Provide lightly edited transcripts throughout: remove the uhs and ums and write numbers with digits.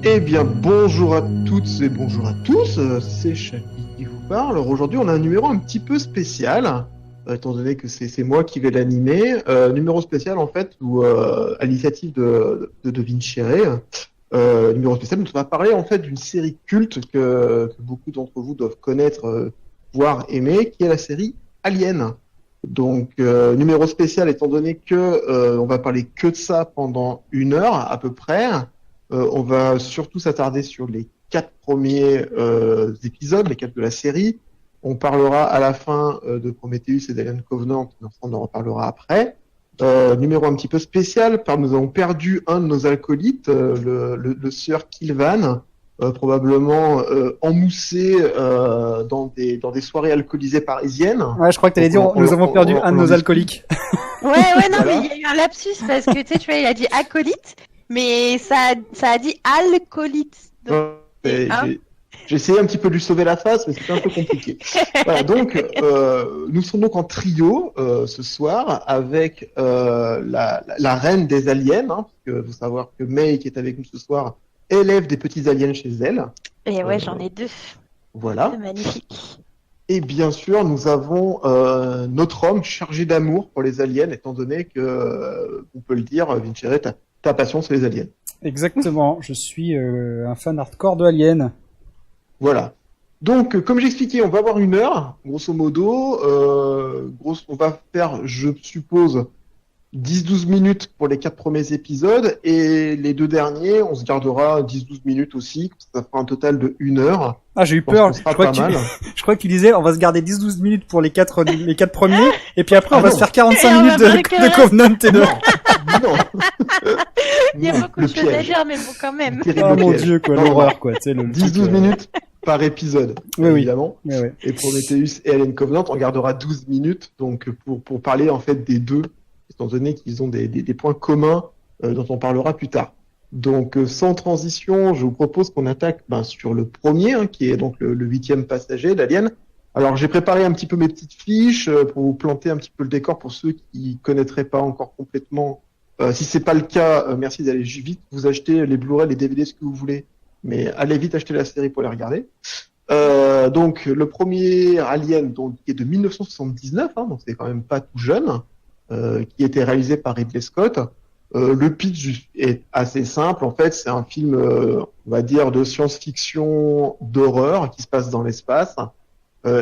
Eh bien, bonjour à toutes et bonjour à tous, c'est Chapi qui vous parle. Alors aujourd'hui, on a un numéro un petit peu spécial, étant donné que c'est moi qui vais l'animer. Numéro spécial, en fait, où, à l'initiative de Vincere, numéro spécial où on va parler, en fait, d'une série culte que beaucoup d'entre vous doivent connaître, voire aimer, qui est la série Alien. Donc, numéro spécial, étant donné que on va parler que de ça pendant 1 heure à peu près. On va surtout s'attarder sur les 4 premiers épisodes, les 4 de la série. On parlera à la fin de Prometheus et d'Alien Covenant, on en reparlera après. Numéro un petit peu spécial, nous avons perdu un de nos alcoolites, le sieur Kilvan, probablement emmoussé dans des soirées alcoolisées parisiennes. Ouais, je crois que t'allais dire nous avons perdu un de nos alcooliques. Ouais, non, Voilà. mais il y a eu un lapsus parce que tu vois, il a dit acolyte, mais ça a dit alcoolite. Donc, J'ai essayé un petit peu de lui sauver la face, mais c'était un peu compliqué. Voilà, donc, nous sommes donc en trio ce soir avec la reine des aliens, hein, parce que faut savoir que May, qui est avec nous ce soir, élève des petits aliens chez elle. Et ouais, j'en ai 2. Voilà. C'est magnifique. Et bien sûr, nous avons notre homme chargé d'amour pour les aliens, étant donné que, on peut le dire, Vincere, ta passion, c'est les aliens. Exactement, je suis un fan hardcore de Alien. Voilà. Donc, comme j'expliquais, on va avoir 1 heure, grosso modo. On va faire, je suppose, 10-12 minutes pour les 4 premiers épisodes. Et les 2 derniers, on se gardera 10-12 minutes aussi. Ça fera un total de 1 heure. Ah, j'ai eu Je pense peur. que ce sera pas mal. Je crois que tu disais, on va se garder 10-12 minutes pour les 4 premiers, et puis après, on va non. se faire 45 Et on minutes va de préparer. Covenant et de... Non. Il y a Non, beaucoup le de choses à piège. dire, mais bon, quand même. Terrible Oh mon piège. dieu, quoi, Non, l'horreur, quoi. Tu sais, le 10-12 minutes par épisode, Oui, oui. évidemment. Ouais. Et Prometheus et Alien Covenant, on gardera 12 minutes donc pour parler en fait des deux, étant donné qu'ils ont des points communs dont on parlera plus tard. Donc sans transition, je vous propose qu'on attaque sur le premier, hein, qui est donc le 8e passager d'Alien. Alors j'ai préparé un petit peu mes petites fiches pour vous planter un petit peu le décor pour ceux qui connaîtraient pas encore complètement. Si c'est pas le cas, merci d'aller vite vous acheter les Blu-ray, les DVD, ce que vous voulez. Mais allez vite acheter la série pour les regarder. Donc le premier Alien, donc qui est de 1979, hein, donc c'est quand même pas tout jeune, qui était réalisé par Ridley Scott. Le pitch est assez simple. En fait, c'est un film, on va dire, de science-fiction d'horreur qui se passe dans l'espace.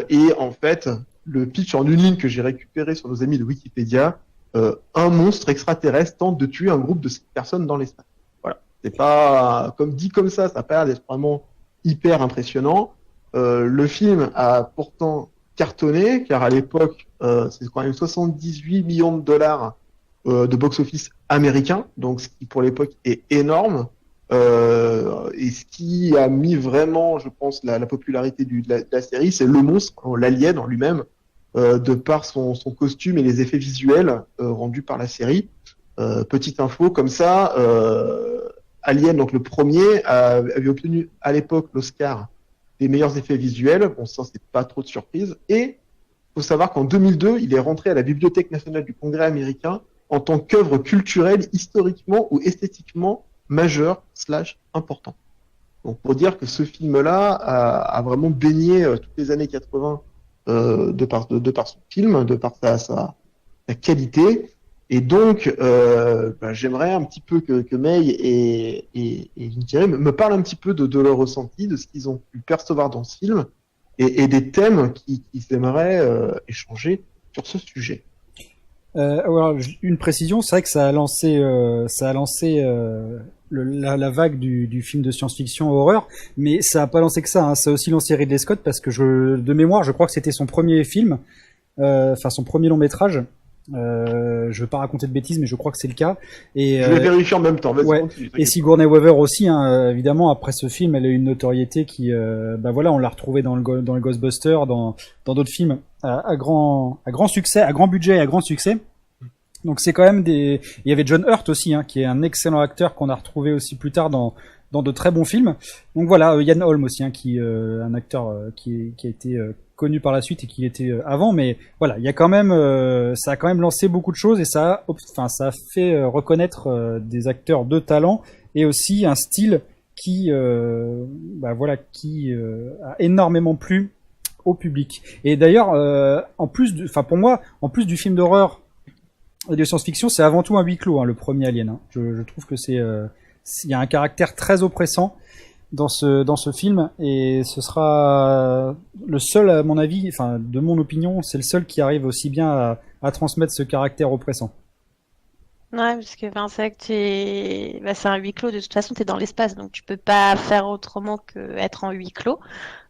Et en fait, le pitch en une ligne que j'ai récupéré sur nos amis de Wikipédia, un monstre extraterrestre tente de tuer un groupe de 7 personnes dans l'espace. Voilà. C'est pas comme dit comme ça a pas l'air d'être vraiment hyper impressionnant. Le film a pourtant cartonné, car à l'époque, c'est quand même 78 millions de dollars de box-office américain, donc ce qui pour l'époque est énorme. Et ce qui a mis vraiment, je pense, la popularité de la série, c'est le monstre, l'alien en lui-même, de par son costume et les effets visuels rendus par la série. Petite info comme ça, Alien, donc le premier, avait obtenu à l'époque l'Oscar des meilleurs effets visuels. Bon, ça, c'est pas trop de surprise. Et faut savoir qu'en 2002, il est rentré à la Bibliothèque nationale du Congrès américain en tant qu'œuvre culturelle, historiquement ou esthétiquement majeure / important. Donc, pour dire que ce film-là a vraiment baigné toutes les années 80 de par son film, de par sa qualité. Et donc, j'aimerais un petit peu que May et Vincere me parlent un petit peu de leur ressenti, de ce qu'ils ont pu percevoir dans ce film, et des thèmes qu'ils aimeraient échanger sur ce sujet. Alors, une précision, c'est vrai que ça a lancé la vague du film de science-fiction horreur, mais ça a pas lancé que ça, hein. Ça a aussi lancé Ridley Scott parce que de mémoire, je crois que c'était son premier film, enfin son premier long métrage. Je veux pas raconter de bêtises, mais je crois que c'est le cas. Et, je vais vérifier en même temps. Vas-y, ouais. continue, Et Sigourney Weaver aussi, hein, évidemment. Après ce film, elle a eu une notoriété qui, bah voilà, on l'a retrouvée dans le Ghostbusters, dans d'autres films à grand succès, à grand budget et à grand succès. Donc c'est quand même il y avait John Hurt aussi, hein, qui est un excellent acteur qu'on a retrouvé aussi plus tard dans de très bons films. Donc voilà, Ian Holm aussi, hein, qui un acteur qui a été connu par la suite et qui était avant, mais voilà, il y a quand même ça a quand même lancé beaucoup de choses et ça a fait reconnaître des acteurs de talent et aussi un style qui bah voilà, qui a énormément plu au public. Et d'ailleurs pour moi, en plus du film d'horreur et de science-fiction, c'est avant tout un huis clos, hein, le premier Alien, hein. Je trouve que il y a un caractère très oppressant dans ce film et ce sera le seul, à mon avis, enfin de mon opinion, c'est le seul qui arrive aussi bien à transmettre ce caractère oppressant. Ouais, parce que c'est vrai que c'est un huis clos. De toute façon, t'es dans l'espace, donc tu peux pas faire autrement que être en huis clos,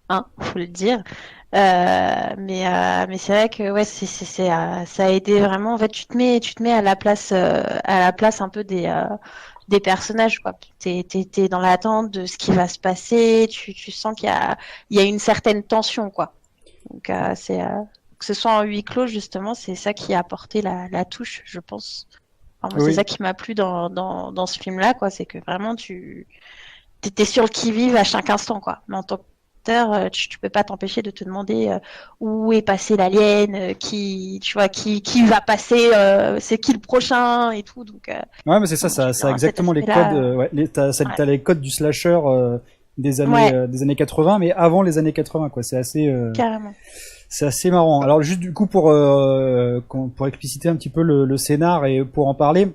hein, faut le dire. Mais c'est vrai que ouais, ça a aidé vraiment. En fait, tu te mets à la place un peu des personnages, quoi. T'es dans l'attente de ce qui va se passer. Tu sens il y a une certaine tension, quoi. Donc que ce soit en huis clos, justement, c'est ça qui a apporté la touche, je pense. Enfin, moi, Oui. c'est ça qui m'a plu dans ce film-là, quoi. C'est que vraiment t'étais sur le qui-vive à chaque instant, quoi. Mais en tant qu'acteur, tu peux pas t'empêcher de te demander où est passé l'alien, qui va passer, c'est qui le prochain et tout. Donc, Ouais, mais c'est ça a exactement les codes, ouais, t'as les codes du slasher des années 80, mais avant les années 80, quoi. C'est assez carrément. C'est assez marrant. Alors juste du coup pour expliciter un petit peu le scénar et pour en parler,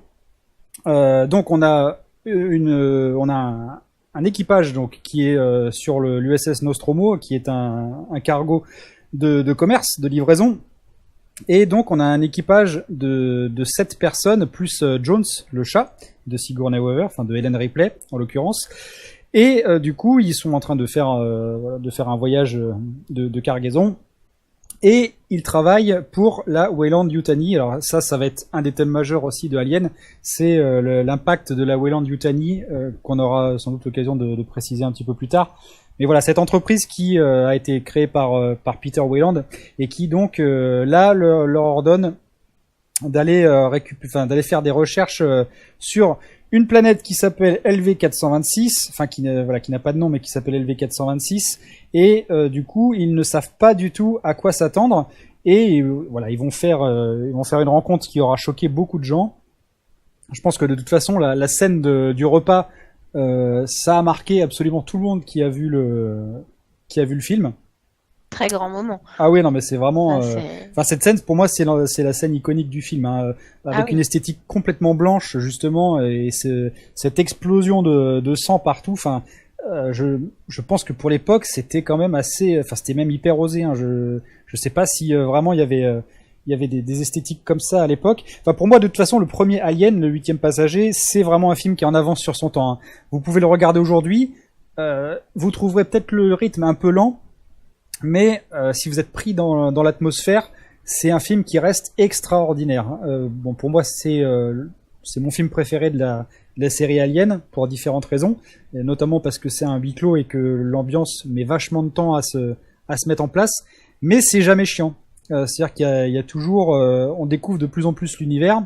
donc on a un équipage donc qui est sur l'USS Nostromo, qui est un cargo de commerce, de livraison. Et donc on a un équipage de 7 personnes plus Jones, le chat de Sigourney Weaver, enfin de Ellen Ripley en l'occurrence. Et du coup ils sont en train de faire un voyage de cargaison. Et il travaille pour la Weyland-Yutani. Alors ça va être un des thèmes majeurs aussi de Alien, c'est l'impact de la Weyland-Yutani qu'on aura sans doute l'occasion de préciser un petit peu plus tard. Mais voilà, cette entreprise qui a été créée par Peter Weyland et qui donc là leur ordonne d'aller d'aller faire des recherches sur une planète qui s'appelle LV426, enfin qui n'a pas de nom mais qui s'appelle LV426, et du coup ils ne savent pas du tout à quoi s'attendre et voilà, ils vont faire une rencontre qui aura choqué beaucoup de gens. Je pense que de toute façon la scène du repas ça a marqué absolument tout le monde qui a vu le film. Très grand moment. Ah oui, non, mais c'est vraiment. C'est- Enfin, cette scène, pour moi, c'est la scène iconique du film, hein, avec Ah oui. une esthétique complètement blanche, justement, et cette explosion de sang partout. Enfin, je pense que pour l'époque, c'était quand même assez. Enfin, c'était même hyper osé. Hein, je sais pas si vraiment il y avait des esthétiques comme ça à l'époque. Enfin, pour moi, de toute façon, le premier Alien, le 8e passager, c'est vraiment un film qui est en avance sur son temps, hein. Vous pouvez le regarder aujourd'hui. Vous trouverez peut-être le rythme un peu lent. Mais si vous êtes pris dans l'atmosphère, c'est un film qui reste extraordinaire. Bon, pour moi, c'est mon film préféré de la série Alien pour différentes raisons, et notamment parce que c'est un huis clos et que l'ambiance met vachement de temps à se mettre en place. Mais c'est jamais chiant. C'est-à-dire qu'il y a toujours, on découvre de plus en plus l'univers.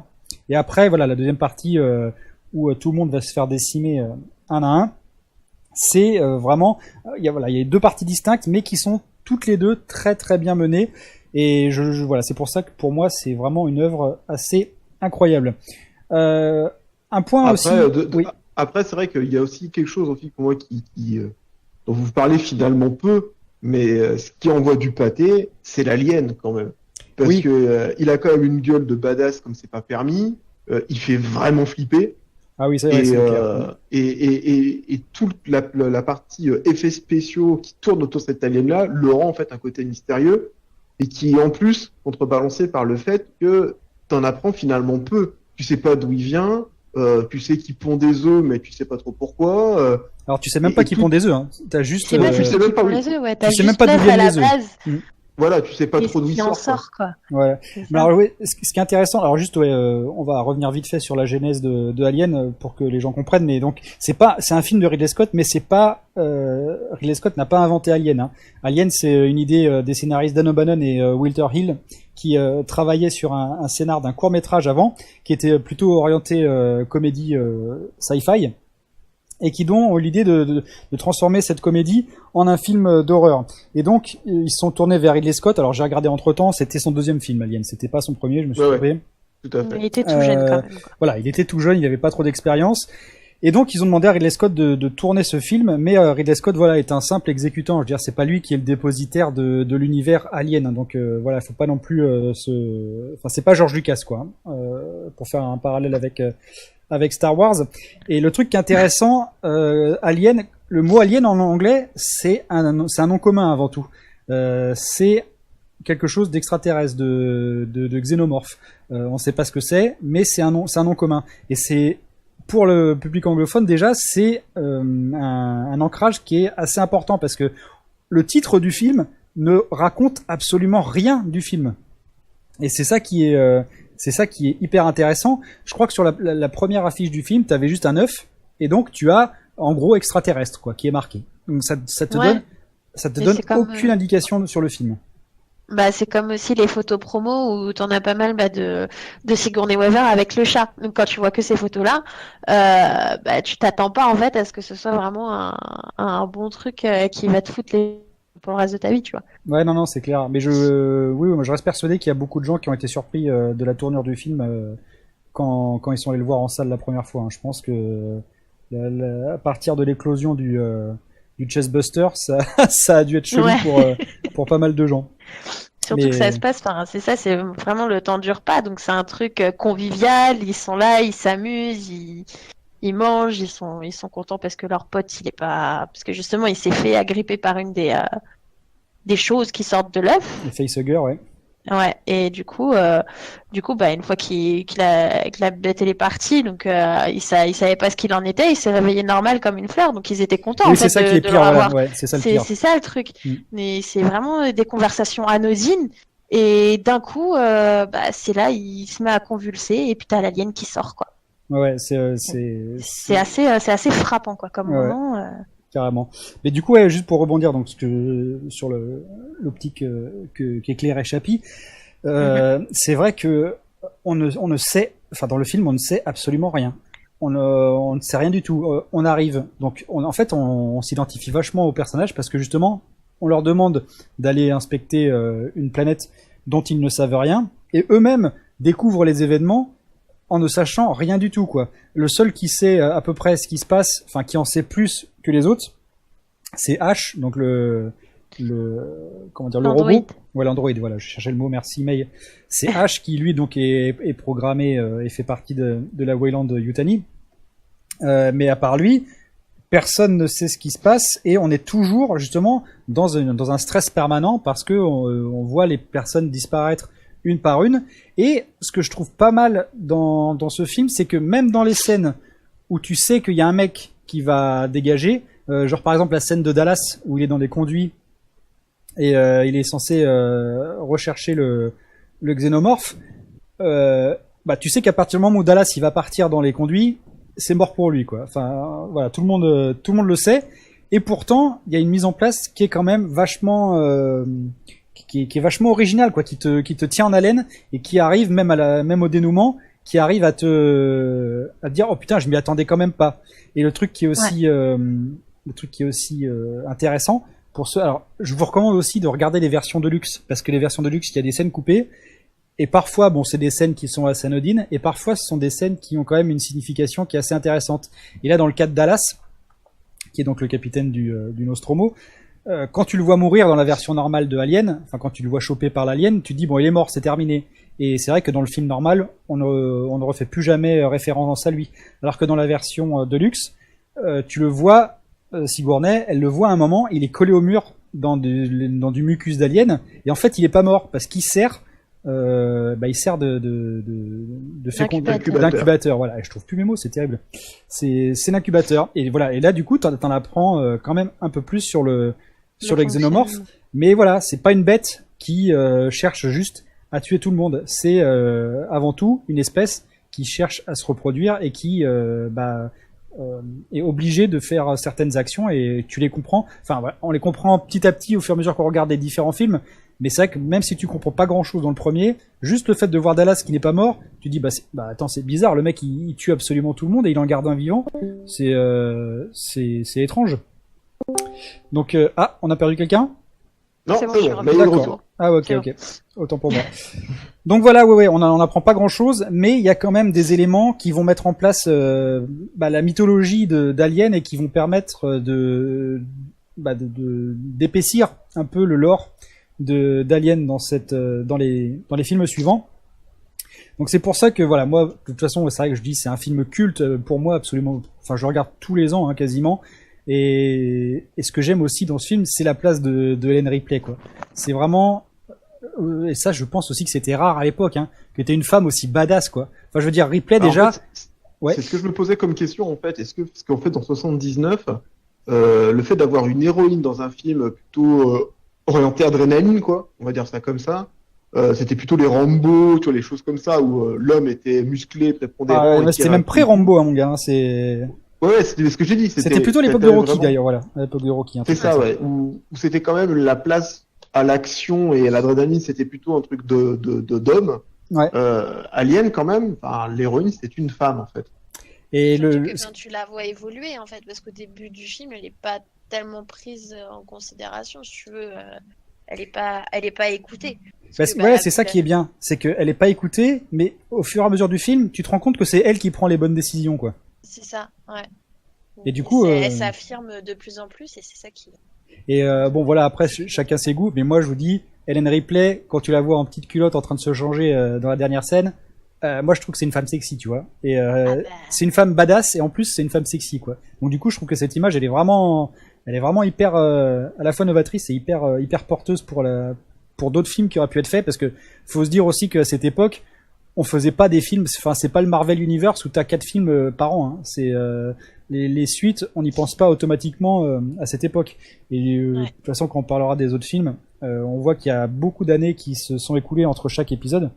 Et après, voilà, la deuxième partie où tout le monde va se faire décimer un à un. C'est vraiment, il y a deux parties distinctes, mais qui sont toutes les deux très très bien menées. Et voilà, c'est pour ça que pour moi c'est vraiment une œuvre assez incroyable. Un point Après, aussi. Oui. après c'est vrai qu'il y a aussi quelque chose aussi pour moi dont vous parlez finalement peu, mais ce qui envoie du pâté, c'est l'alien quand même. Parce Oui. que il a quand même une gueule de badass comme c'est pas permis. Il fait vraiment flipper. Ah oui, c'est vrai. C'est clair. Et toute la partie effets spéciaux qui tourne autour de cet alien-là le rend en fait un côté mystérieux et qui est en plus contrebalancé par le fait que t'en apprends finalement peu. Tu sais pas d'où il vient, Tu sais qu'il pond des œufs, mais tu sais pas trop pourquoi. Alors tu sais même pas qui pond des œufs, hein. T'as juste. C'est pas tu sais même pas où les œufs, ouais. T'as tu sais juste même pas d'où l'œuf viennent à la les œufs. base. Voilà, tu sais pas Et trop d'où ce il qui en sort, sort, quoi. Ouais. C'est ça. Mais alors oui, ce qui est intéressant, alors juste on va revenir vite fait sur la genèse de Alien pour que les gens comprennent. Mais donc c'est un film de Ridley Scott, mais c'est pas Ridley Scott n'a pas inventé Alien. Hein. Alien, c'est une idée des scénaristes Dan O'Bannon et Walter Hill qui travaillaient sur un scénar d'un court métrage avant, qui était plutôt orienté comédie sci-fi, et qui ont l'idée de transformer cette comédie en un film d'horreur. Et donc, ils se sont tournés vers Ridley Scott. Alors, j'ai regardé entre-temps, c'était son deuxième film, Alien. C'était pas son premier, je me suis trompé. Tout à fait. Il était tout jeune, quand même. Voilà, il était tout jeune, il avait pas trop d'expérience. Et donc, ils ont demandé à Ridley Scott de tourner ce film, mais Ridley Scott, voilà, est un simple exécutant. Je veux dire, c'est pas lui qui est le dépositaire de l'univers Alien. Donc, voilà, faut pas non plus enfin, c'est pas George Lucas, quoi, pour faire un parallèle avec Star Wars. Et le truc qui est intéressant, Alien, le mot Alien en anglais, c'est un nom commun avant tout. C'est quelque chose d'extraterrestre, de xénomorphe. On sait pas ce que c'est, mais c'est un nom commun. Et c'est pour le public anglophone déjà, c'est un ancrage qui est assez important parce que le titre du film ne raconte absolument rien du film. Et c'est ça qui est hyper intéressant. Je crois que sur la première affiche du film, t'avais juste un œuf, et donc tu as en gros extraterrestre, quoi, qui est marqué. Donc ça te donne aucune indication sur le film. Bah, c'est comme aussi les photos promo où t'en as pas mal de Sigourney Weaver avec le chat. Donc quand tu vois que ces photos-là, bah, tu t'attends pas en fait à ce que ce soit vraiment un bon truc qui va te foutre pour le reste de ta vie, tu vois. Ouais, non, c'est clair. Mais moi, je reste persuadé qu'il y a beaucoup de gens qui ont été surpris de la tournure du film quand ils sont allés le voir en salle la première fois. Hein. Je pense que à partir de l'éclosion du Chestbuster, ça a dû être chelou pour pas mal de gens. Surtout que ça se passe, c'est ça, c'est vraiment le temps dure pas, donc c'est un truc convivial, ils sont là, ils s'amusent, ils mangent, ils sont contents parce que leur pote, il est pas, parce que justement, il s'est fait agripper par une des choses qui sortent de l'œuf. Les facehuggers, ouais. Ouais, et du coup, bah, une fois que la bête elle est partie, donc il savait pas ce qu'il en était, il s'est réveillé normal comme une fleur, donc ils étaient contents Oui, en fait c'est ça qui est de pire, le voilà. revoir. Ouais, c'est ça le pire. C'est ça le truc. Mais c'est vraiment des conversations anodines, et d'un coup, bah, c'est là, il se met à convulser, et puis t'as l'alien qui sort, quoi. Ouais, C'est assez frappant, quoi, comme moment. Carrément. Mais du coup, ouais, juste pour rebondir donc sur l'optique qu'éclairait Chappie, c'est vrai que on ne sait, enfin dans le film, on ne sait absolument rien. On ne sait rien du tout. On arrive, donc en fait, on s'identifie vachement aux personnages parce que justement, on leur demande d'aller inspecter une planète dont ils ne savent rien, et eux-mêmes découvrent les événements en ne sachant rien du tout, quoi. Le seul qui sait à peu près ce qui se passe, enfin qui en sait plus que les autres, c'est Ash, donc comment dire, le robot. Ouais, l'android, voilà, je cherchais le mot, merci May. C'est Ash qui lui donc est programmé et fait partie de la Weyland Yutani. Mais à part lui, personne ne sait ce qui se passe et on est toujours justement dans un stress permanent parce que on voit les personnes disparaître une par une. Et ce que je trouve pas mal dans ce film, c'est que même dans les scènes où tu sais qu'il y a un mec qui va dégager, genre par exemple la scène de Dallas où il est dans des conduits et il est censé rechercher le xénomorphe, bah tu sais qu'à partir du moment où Dallas il va partir dans les conduits, c'est mort pour lui, quoi. Enfin voilà, tout le monde le sait. Et pourtant, il y a une mise en place qui est quand même vachement qui est vachement original, quoi, qui te tient en haleine et qui arrive même au dénouement, qui arrive à te dire oh putain, je m'y attendais quand même pas. Et le truc qui est aussi intéressant pour ceux, alors je vous recommande aussi de regarder les versions de luxe parce que les versions de luxe, il y a des scènes coupées et parfois bon, c'est des scènes qui sont assez anodines et parfois ce sont des scènes qui ont quand même une signification qui est assez intéressante. Et là dans le cas de Dallas, qui est donc le capitaine du Nostromo, quand tu le vois mourir dans la version normale de Alien, enfin quand tu le vois choper par l'alien, tu te dis bon il est mort, c'est terminé. Et c'est vrai que dans le film normal, on ne refait plus jamais référence à lui. Alors que dans la version Deluxe, tu le vois, Sigourney, elle le voit à un moment, il est collé au mur dans du mucus d'alien, et en fait il est pas mort parce qu'il sert il sert D'incubateur. d'incubateur. Voilà, et je trouve plus mes mots, c'est terrible. C'est l'incubateur. Et voilà, et là du coup, t'en apprends quand même un peu plus sur le xénomorphe. Mais voilà, c'est pas une bête qui cherche juste à tuer tout le monde. C'est avant tout une espèce qui cherche à se reproduire et qui est obligée de faire certaines actions, et tu les comprends. Enfin, voilà, on les comprend petit à petit au fur et à mesure qu'on regarde les différents films. Mais c'est vrai que même si tu comprends pas grand chose dans le premier, juste le fait de voir Dallas qui n'est pas mort, tu dis attends, c'est bizarre, le mec il tue absolument tout le monde et il en garde un vivant. C'est étrange. Donc on a perdu quelqu'un? Non, C'est bon, c'est je suis bon, revenue. là, il est de D'accord. retour. Ah ok, C'est ok. Autant pour moi. Donc voilà, ouais, on apprend pas grand chose, mais il y a quand même des éléments qui vont mettre en place la mythologie d'Alien et qui vont permettre d'épaissir un peu le lore d'Alien dans les films suivants. Donc c'est pour ça que voilà, moi de toute façon c'est vrai que je dis c'est un film culte pour moi absolument. Enfin je le regarde tous les ans quasiment. Et ce que j'aime aussi dans ce film, c'est la place de Ellen Ripley, quoi. C'est vraiment, et ça je pense aussi que c'était rare à l'époque, que t'aies une femme aussi badass, quoi. Enfin je veux dire Ripley Alors, déjà. en fait, Ouais. c'est ce que je me posais comme question en fait. Parce qu'en fait dans 79, le fait d'avoir une héroïne dans un film plutôt orienté adrénaline, quoi, on va dire ça comme ça, c'était plutôt les Rambo, tu vois, les choses comme ça où l'homme était musclé, prépondérant. Et C'était même pré-Rambo, mon gars. C'est Ouais, c'était ce que j'ai dit. C'était plutôt l'époque de c'était Rocky vraiment- d'ailleurs, voilà. À l'époque de Rocky. Un C'est truc ça, comme ouais. Où c'était quand même la place à l'action et à l'adrénaline, c'était plutôt un truc d'homme. Ouais. Alien, quand même, enfin, l'héroïne, c'est une femme, en fait. Et Surtout que quand tu la vois évoluer, en fait, parce qu'au début du film, elle n'est pas tellement prise en considération, si tu veux. Elle est pas écoutée. Parce que, c'est ça qui est bien, c'est qu'elle est pas écoutée, mais au fur et à mesure du film, tu te rends compte que c'est elle qui prend les bonnes décisions, quoi. C'est ça, ouais. Et du coup, elle s'affirme de plus en plus, et c'est ça qui. Et bon voilà, après chacun ses goûts, mais moi je vous dis, Ellen Ripley, quand tu la vois en petite culotte en train de se changer dans la dernière scène, moi je trouve que c'est une femme sexy, tu vois. Et c'est une femme badass et en plus c'est une femme sexy, quoi. Donc du coup je trouve que cette image elle est vraiment hyper à la fois novatrice et hyper porteuse pour d'autres films qui auraient pu être faits, parce que faut se dire aussi qu'à cette époque on faisait pas des films, enfin c'est pas le Marvel Universe où t'as 4 films par an, c'est les suites, on n'y pense pas automatiquement à cette époque. Et de toute façon, quand on parlera des autres films, on voit qu'il y a beaucoup d'années qui se sont écoulées entre chaque épisode.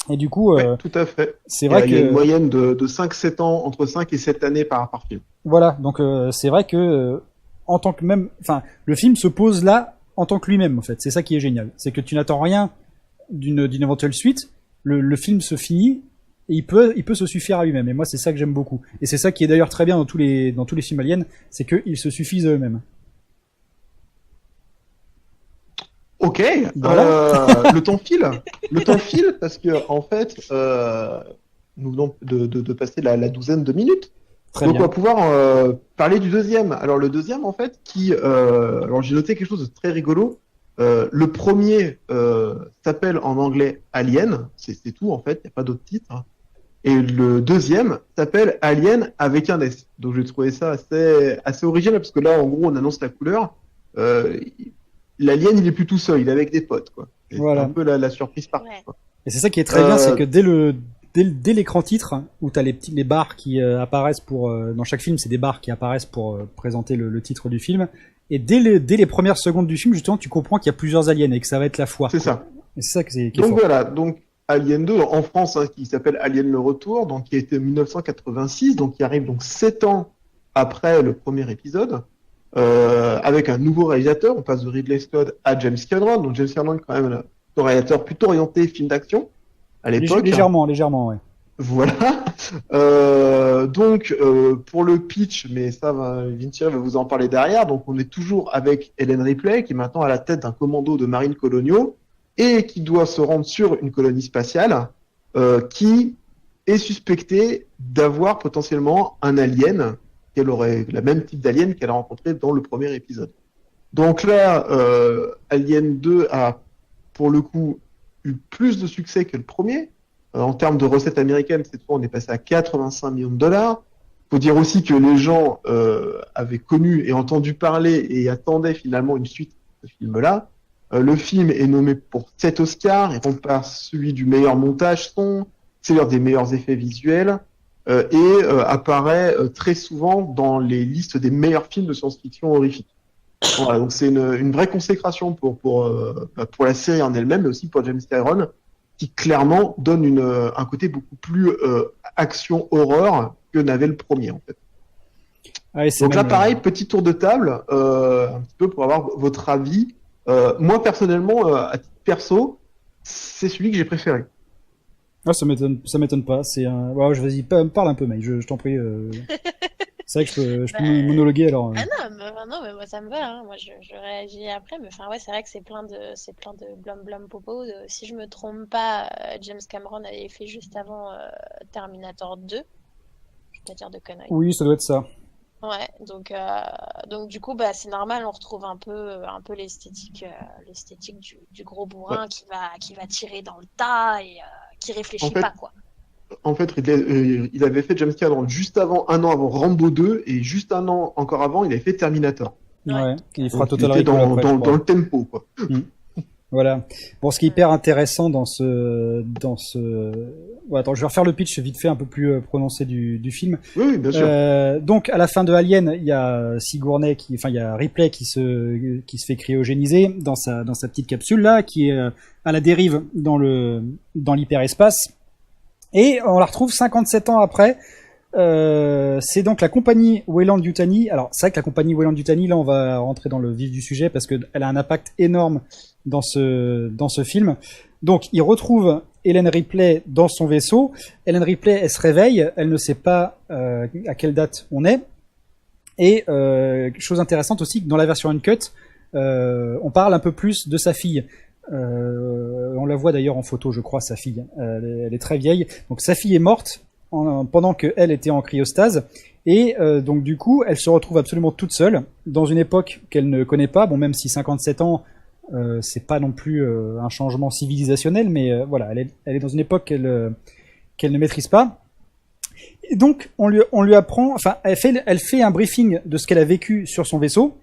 Et du coup, Ouais, tout à fait. c'est vrai Il y a que une moyenne de 5-7 ans, entre 5 et 7 années par film. voilà, donc c'est vrai que en tant que même, enfin, le film se pose là en tant que lui-même, en fait. C'est ça qui est génial, c'est que tu n'attends rien d'une éventuelle suite. Le film se finit. Et il peut se suffire à lui-même. Et moi, c'est ça que j'aime beaucoup. Et c'est ça qui est d'ailleurs très bien dans tous les films aliens, c'est qu'ils se suffisent à eux-mêmes. Ok, Voilà. le temps file. Le temps file parce que, en fait, nous venons de passer la 12aine de minutes. Très Donc, bien. on va pouvoir parler du deuxième. Alors, le deuxième, en fait, alors j'ai noté quelque chose de très rigolo. Le premier s'appelle en anglais Alien, c'est tout en fait, il n'y a pas d'autre titre. Et le deuxième s'appelle Alien avec un S. Donc j'ai trouvé ça assez original parce que là, en gros, on annonce la couleur. L'alien, il est plus tout seul, il est avec des potes, quoi. Et Voilà. C'est un peu la surprise partout. Ouais. Quoi. Et c'est ça qui est très bien, c'est que dès l'écran titre, où t'as les barres qui apparaissent dans chaque film, c'est des barres qui apparaissent pour présenter le titre du film. Et dès les premières secondes du film, justement, tu comprends qu'il y a plusieurs aliens et que ça va être la foire. C'est quoi. ça. Et c'est ça qui est Donc fort. voilà, donc Alien 2 en France, qui s'appelle Alien le Retour, donc qui a été en 1986, donc qui arrive donc 7 ans après le premier épisode, avec un nouveau réalisateur. On passe de Ridley Scott à James Cameron. Donc James Cameron, quand même, un réalisateur plutôt orienté film d'action à l'époque. Légèrement, ouais. Voilà. Donc, pour le pitch, mais ça, Vinci va vous en parler derrière. Donc, on est toujours avec Ellen Ripley, qui est maintenant à la tête d'un commando de marines coloniaux et qui doit se rendre sur une colonie spatiale qui est suspectée d'avoir potentiellement un alien, qu'elle aurait le même type d'alien qu'elle a rencontré dans le premier épisode. Donc là, Alien 2 a, pour le coup, eu plus de succès que le premier. En termes de recettes américaines, cette fois, on est passé à 85 millions de dollars. Faut dire aussi que les gens avaient connu et entendu parler et attendaient finalement une suite de ce film-là. Le film est nommé pour 7 Oscars, il remporte celui du meilleur montage son, c'est l'un des meilleurs effets visuels, et apparaît très souvent dans les listes des meilleurs films de science-fiction horrifique. Voilà, donc c'est une vraie consécration pour la série en elle-même, mais aussi pour James Cameron, qui clairement donne un côté beaucoup plus action-horreur que n'avait le premier, en fait. Ouais, Donc là, pareil, petit tour de table, un petit peu pour avoir votre avis. Moi, personnellement, à titre perso, c'est celui que j'ai préféré. Ah, ça m'étonne pas. C'est un. Ouais, vas-y, parle un peu, mec. Je t'en prie. C'est vrai que je peux monologuer alors. Non, mais moi ça me va. Hein. Moi, je réagis après. Mais enfin, ouais, c'est vrai que c'est plein de blum popo. Si je me trompe pas, James Cameron avait fait juste avant Terminator 2. Je vais pas dire de conneries. Oui, ça doit être ça. Ouais, donc du coup, c'est normal, on retrouve un peu l'esthétique du gros bourrin qui va tirer dans le tas et qui réfléchit pas, quoi. En fait, il avait fait James Cameron juste un an avant Rambo 2, et juste un an encore avant, il avait fait Terminator. Ouais, il fera Donc, Total il était Recall après, dans le tempo, quoi. Voilà. Bon, ce qui est hyper intéressant dans ce, bon, attends, je vais refaire le pitch vite fait un peu plus prononcé du film. Oui, bien sûr. Donc, à la fin de Alien, il y a il y a Ripley qui se fait cryogéniser dans sa petite capsule là, qui est à la dérive dans l'hyperespace. Et on la retrouve 57 ans après. C'est donc la compagnie Weyland-Yutani. Alors, c'est vrai que la compagnie Weyland-Yutani, là, on va rentrer dans le vif du sujet parce que elle a un impact énorme dans ce film. Donc, il retrouve Ellen Ripley dans son vaisseau. Ellen Ripley, elle se réveille, elle ne sait pas à quelle date on est. Et chose intéressante aussi, dans la version uncut, on parle un peu plus de sa fille. On la voit d'ailleurs en photo, je crois, sa fille. Elle est très vieille. Donc, sa fille est morte pendant qu'elle était en cryostase. Et donc, du coup, elle se retrouve absolument toute seule dans une époque qu'elle ne connaît pas. Bon, même si 57 ans, c'est pas non plus un changement civilisationnel, mais voilà, elle est dans une époque qu'elle ne maîtrise pas. Et donc on lui apprend, enfin elle fait un briefing de ce qu'elle a vécu sur son vaisseau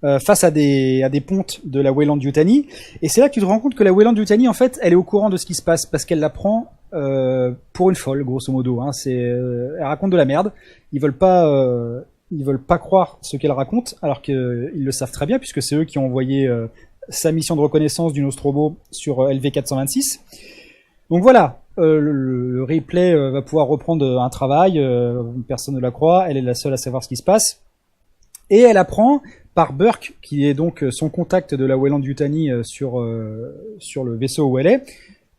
face à des pontes de la Weyland-Yutani, et c'est là que tu te rends compte que la Weyland-Yutani, en fait, elle est au courant de ce qui se passe parce qu'elle la prend pour une folle, grosso modo. Hein. Elle raconte de la merde. Ils veulent pas croire ce qu'elle raconte, alors qu'ils le savent très bien, puisque c'est eux qui ont envoyé sa mission de reconnaissance du Nostromo sur LV-426. Donc voilà, le Ripley va pouvoir reprendre un travail, personne ne la croit, elle est la seule à savoir ce qui se passe. Et elle apprend par Burke, qui est donc son contact de la Weyland-Yutani sur le vaisseau où elle est,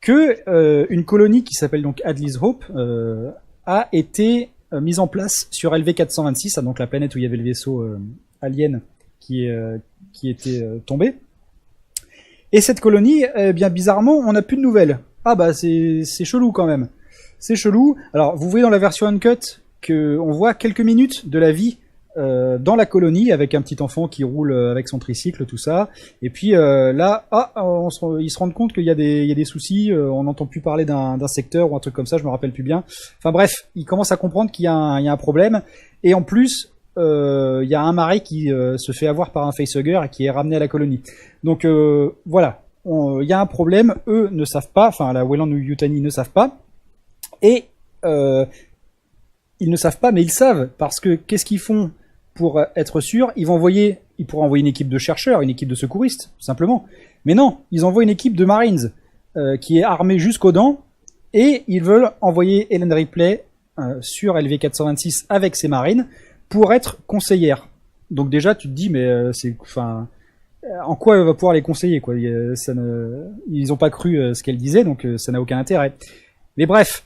que une colonie qui s'appelle donc Hadley's Hope a été mise en place sur LV-426, donc la planète où il y avait le vaisseau alien qui était tombé. Et cette colonie, bien bizarrement, on n'a plus de nouvelles. Ah bah c'est chelou quand même. C'est chelou. Alors vous voyez dans la version uncut que on voit quelques minutes de la vie dans la colonie avec un petit enfant qui roule avec son tricycle, tout ça. Et puis là, ils se rendent compte qu'il y a des soucis. On n'entend plus parler d'un secteur ou un truc comme ça. Je me rappelle plus bien. Enfin bref, ils commencent à comprendre qu'il y a un problème. Et en plus, il y a un mari qui se fait avoir par un facehugger et qui est ramené à la colonie. Donc voilà, il y a un problème. Eux ne savent pas. Enfin, la Weyland-Yutani ne savent pas. Et ils ne savent pas, mais ils savent, parce que qu'est-ce qu'ils font pour être sûrs? Ils pourraient envoyer une équipe de chercheurs, une équipe de secouristes, tout simplement. Mais non, ils envoient une équipe de Marines qui est armée jusqu'aux dents, et ils veulent envoyer Ellen Ripley sur LV-426 avec ses Marines pour être conseillère. Donc déjà, tu te dis, mais en quoi elle va pouvoir les conseiller, quoi? Ils n'ont pas cru ce qu'elle disait, donc ça n'a aucun intérêt. Mais bref,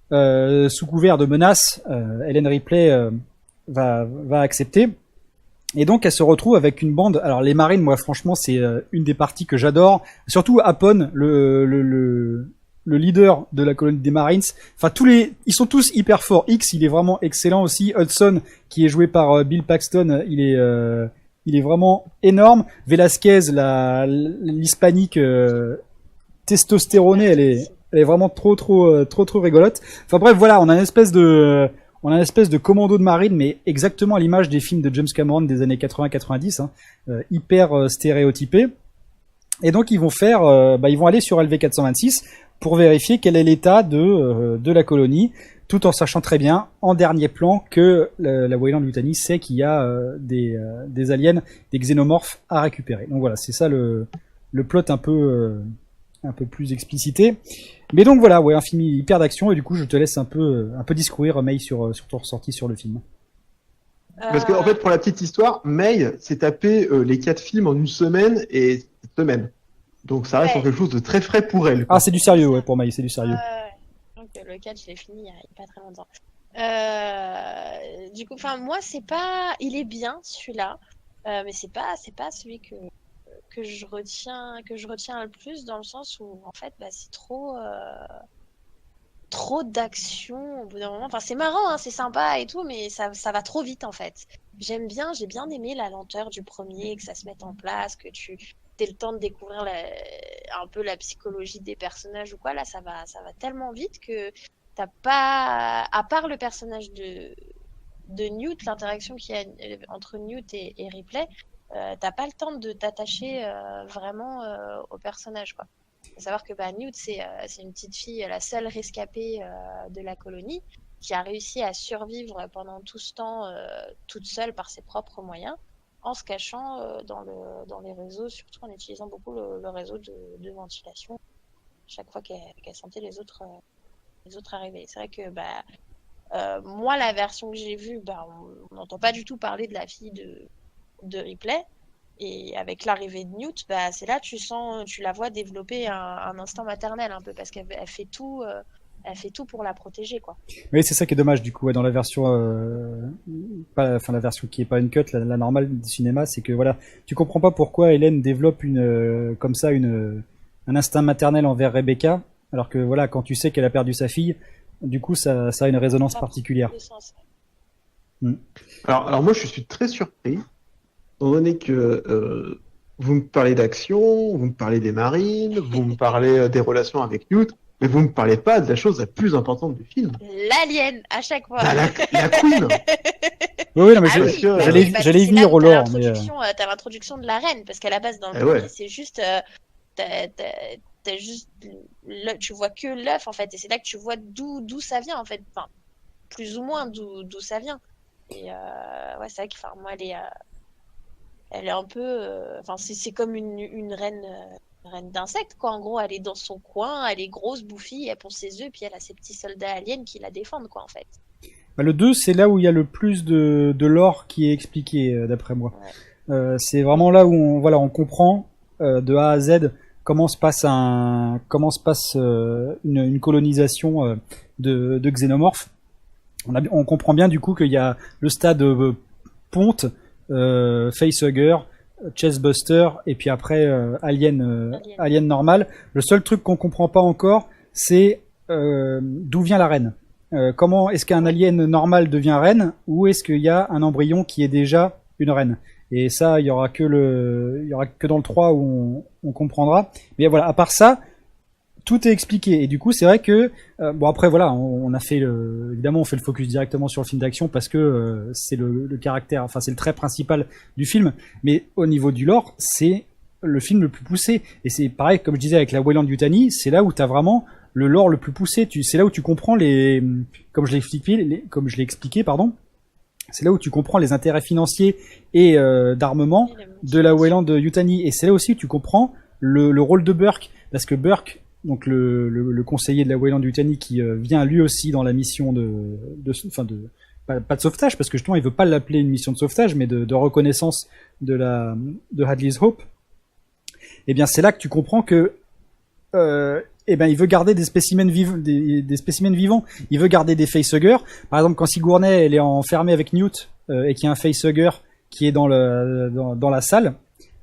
sous couvert de menaces, Ellen Ripley va accepter. Et donc elle se retrouve avec une bande. Alors les Marines, moi franchement, c'est une des parties que j'adore. Surtout Hapon, le leader de la colonie des Marines. Enfin ils sont tous hyper forts. X, il est vraiment excellent aussi. Hudson, qui est joué par Bill Paxton, il est vraiment énorme. Velasquez, l'hispanique testostéronée, elle est vraiment trop rigolote. Enfin bref, voilà, on a une espèce de commando de marine, mais exactement à l'image des films de James Cameron des années 80-90, hyper stéréotypé. Et donc ils vont ils vont aller sur LV426 pour vérifier quel est l'état de la colonie, tout en sachant très bien, en dernier plan, que la Weyland-Yutani sait qu'il y a des aliens, des xénomorphes à récupérer. Donc voilà, c'est ça le plot un peu plus explicité. Mais donc voilà, ouais, un film hyper d'action, et du coup je te laisse un peu discourir, May, sur ton ressenti sur le film. Parce que, en fait, pour la petite histoire, May s'est tapé les 4 films en une semaine et cette semaine. Donc ça reste Ouais. quelque chose de très frais pour elle, quoi. Ah, c'est du sérieux, ouais, pour May, c'est du sérieux. Donc le 4, je l'ai fini il y a pas très longtemps. Du coup, enfin moi c'est pas, il est bien celui-là, mais c'est pas celui que je retiens le plus, dans le sens où en fait c'est trop d'action au bout d'un moment. Enfin c'est marrant, hein, c'est sympa et tout, mais ça va trop vite en fait. J'ai bien aimé la lenteur du premier, que ça se mette en place, que tu aies le temps de découvrir un peu la psychologie des personnages ou quoi. Là ça va tellement vite que t'as pas, à part le personnage de Newt, l'interaction qu'il y a entre Newt et Ripley, t'as pas le temps de t'attacher vraiment au personnage, quoi. Faut savoir que Newt, c'est une petite fille, la seule rescapée de la colonie, qui a réussi à survivre pendant tout ce temps toute seule par ses propres moyens, en se cachant dans les réseaux, surtout en utilisant beaucoup le réseau de ventilation, chaque fois qu'elle sentait les autres arriver. C'est vrai que moi, la version que j'ai vue, on n'entend pas du tout parler de la fille de Ripley. Et avec l'arrivée de Newt, c'est là tu la vois développer un instinct maternel un peu, parce qu'elle fait tout pour la protéger, quoi. Oui, c'est ça qui est dommage, du coup, ouais, dans la version, la version qui est pas une cut, la normale du cinéma, c'est que voilà, tu comprends pas pourquoi Hélène développe un instinct maternel envers Rebecca, alors que voilà, quand tu sais qu'elle a perdu sa fille, du coup, ça a une résonance Ça particulière. prend plus de sens. Alors moi, je suis très surpris, étant donné que vous me parlez d'action, vous me parlez des marines, vous me parlez des relations avec Newt, mais vous me parlez pas de la chose la plus importante du film. L'alien, à chaque fois. La Queen. Oui, oui, non, mais Ah oui, j'allais c'est y venir là où au lore, mais t'as l'introduction de la reine, parce qu'à la base, dans le Eh premier, ouais. c'est juste, t'as juste, tu vois que l'œuf, en fait, et c'est là que tu vois d'où ça vient, en fait, enfin, plus ou moins d'où ça vient. Et ouais, c'est vrai que, enfin, moi, elle est un peu, enfin, c'est comme une reine d'insectes, quoi. En gros, elle est dans son coin, elle est grosse, bouffie, elle pond ses œufs, puis elle a ses petits soldats aliens qui la défendent, quoi, en fait. le 2, c'est là où il y a le plus de lore qui est expliqué, d'après moi. Ouais. C'est vraiment là où on comprend de A à Z comment se passe une colonisation de xénomorphes. On comprend bien du coup qu'il y a le stade ponte, facehugger, chestbuster, et puis après alien normal. Le seul truc qu'on comprend pas encore, c'est d'où vient la reine. Comment est-ce qu'un alien normal devient reine, ou est-ce qu'il y a un embryon qui est déjà une reine? Et ça, il y aura que dans le 3 où on comprendra. Mais voilà, à part ça, tout est expliqué. Et du coup, c'est vrai que bon, après voilà, on a fait évidemment on fait le focus directement sur le film d'action parce que c'est le caractère, enfin c'est le trait principal du film. Mais au niveau du lore, c'est le film le plus poussé. Et c'est pareil, comme je disais avec la Weyland-Yutani, c'est là où t'as vraiment le lore le plus poussé. C'est là où tu comprends comme je l'ai expliqué, pardon. C'est là où tu comprends les intérêts financiers et d'armement de la Weyland-Yutani. Et c'est là aussi où tu comprends le rôle de Burke, parce que Burke, donc le conseiller de la Weyland-Yutani, qui vient lui aussi dans la mission pas de sauvetage, parce que justement il veut pas l'appeler une mission de sauvetage, mais de reconnaissance de Hadley's Hope. Et bien c'est là que tu comprends que il veut garder des spécimens vivants. Il veut garder des facehuggers. Par exemple, quand Sigourney elle est enfermée avec Newt et qu'il y a un facehugger qui est dans la salle,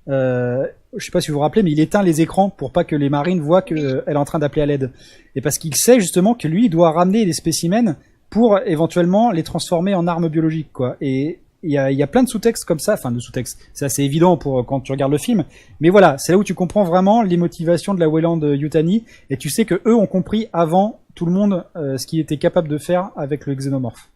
je sais pas si vous vous rappelez, mais il éteint les écrans pour pas que les marines voient qu'elle est en train d'appeler à l'aide. Et parce qu'il sait justement que lui, il doit ramener des spécimens pour éventuellement les transformer en armes biologiques, quoi. Et il y a plein de sous-textes comme ça, enfin de sous-textes. C'est assez évident pour quand tu regardes le film. Mais voilà, c'est là où tu comprends vraiment les motivations de la Weyland-Yutani, et tu sais que eux ont compris avant tout le monde ce qu'ils étaient capables de faire avec le xénomorphe.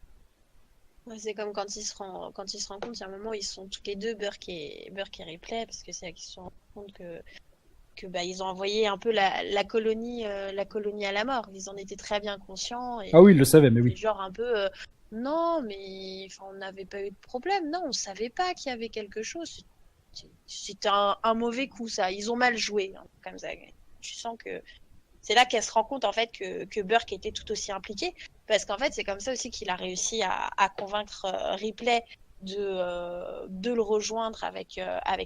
Ouais, c'est comme quand ils se rendent compte, il y a un moment où ils sont tous les deux, Burke et Ripley, parce que c'est là qu'ils se rendent compte bah, ils ont envoyé un peu la colonie à la mort. Ils en étaient très bien conscients. Ah oui, ils le savaient, mais oui. Genre un peu, non, mais enfin, on n'avait pas eu de problème. Non, on savait pas qu'il y avait quelque chose. C'était un mauvais coup, ça. Ils ont mal joué, hein, comme ça. Tu sens que c'est là qu'elle se rend compte en fait que Burke était tout aussi impliqué, parce qu'en fait c'est comme ça aussi qu'il a réussi à convaincre Ripley de le rejoindre avec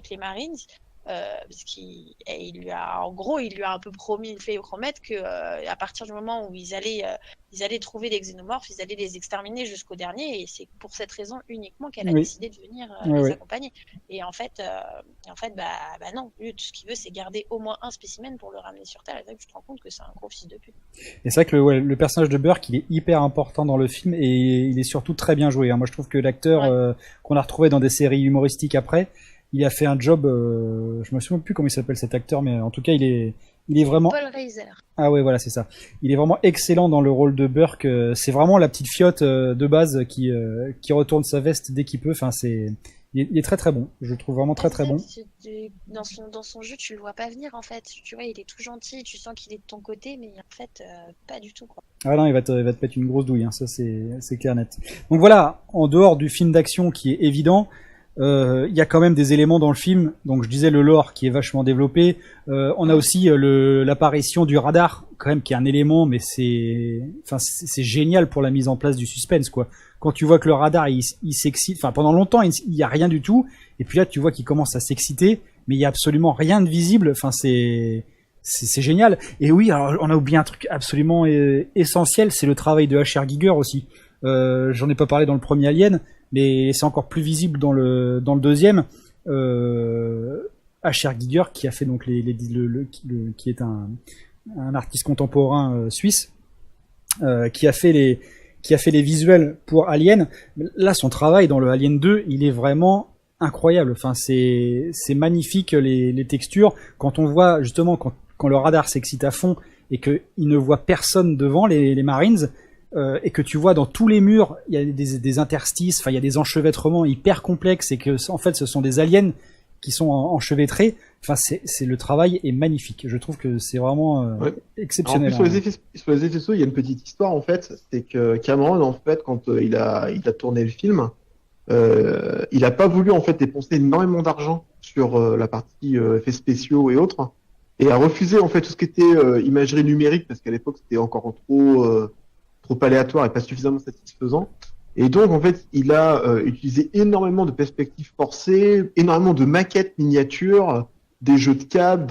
les Marines, parce qu'il lui a un peu promis, il fait promettre que à partir du moment où ils allaient trouver les xénomorphes, ils allaient les exterminer jusqu'au dernier, et c'est pour cette raison uniquement qu'elle a décidé de venir les accompagner. Et en fait, bah non, lui, tout ce qu'il veut, c'est garder au moins un spécimen pour le ramener sur Terre. Et là, tu te rends compte que c'est un gros fils de pute. Et c'est vrai que le personnage de Burke, il est hyper important dans le film, et il est surtout très bien joué. Moi, je trouve que l'acteur qu'on a retrouvé dans des séries humoristiques après, il a fait un job, je me souviens plus comment il s'appelle cet acteur, mais en tout cas, il est vraiment... Paul Reiser. Ah ouais, voilà, c'est ça. Il est vraiment excellent dans le rôle de Burke. C'est vraiment la petite fiotte de base qui retourne sa veste dès qu'il peut. Enfin, il est très très bon. Je le trouve vraiment très très bon. Dans son jeu, tu le vois pas venir en fait. Tu vois, il est tout gentil, tu sens qu'il est de ton côté, mais en fait, pas du tout, quoi. Ah non, il va te mettre une grosse douille, hein. Ça c'est clair net. Donc voilà, en dehors du film d'action qui est évident, il y a quand même des éléments dans le film. Donc je disais le lore qui est vachement développé. On a aussi l'apparition du radar quand même qui est un élément, mais c'est génial pour la mise en place du suspense, quoi. Quand tu vois que le radar il s'excite, enfin pendant longtemps il y a rien du tout, et puis là tu vois qu'il commence à s'exciter, mais il y a absolument rien de visible. Enfin c'est génial. Et oui, alors on a oublié un truc absolument essentiel, c'est le travail de H.R. Giger aussi. J'en ai pas parlé dans le premier Alien, mais c'est encore plus visible dans le deuxième. H.R. Giger qui a fait donc qui est un artiste contemporain suisse, qui a fait les visuels pour Alien. Là, son travail dans le Alien 2, il est vraiment incroyable. Enfin, c'est magnifique les textures. Quand on voit justement quand le radar s'excite à fond et qu'il ne voit personne devant les Marines, et que tu vois dans tous les murs, il y a des interstices, enfin il y a des enchevêtrements hyper complexes, et que en fait ce sont des aliens qui sont enchevêtrés. Enfin le travail est magnifique. Je trouve que c'est vraiment exceptionnel. En plus, sur les effets spéciaux, il y a une petite histoire en fait, c'est que Cameron en fait quand il a tourné le film, il a pas voulu en fait dépenser énormément d'argent sur la partie effets spéciaux et autres, et a refusé en fait tout ce qui était imagerie numérique, parce qu'à l'époque c'était encore trop aléatoire et pas suffisamment satisfaisant. Et donc, en fait, il a utilisé énormément de perspectives forcées, énormément de maquettes miniatures, des jeux de câbles,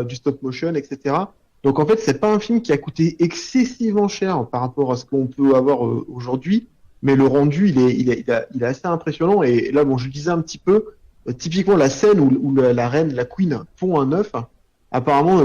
du stop motion, etc. Donc, en fait, c'est pas un film qui a coûté excessivement cher par rapport à ce qu'on peut avoir aujourd'hui, mais le rendu, il est assez impressionnant. Et là, bon, je disais un petit peu, typiquement la scène où la reine, la queen, fond un œuf. Apparemment,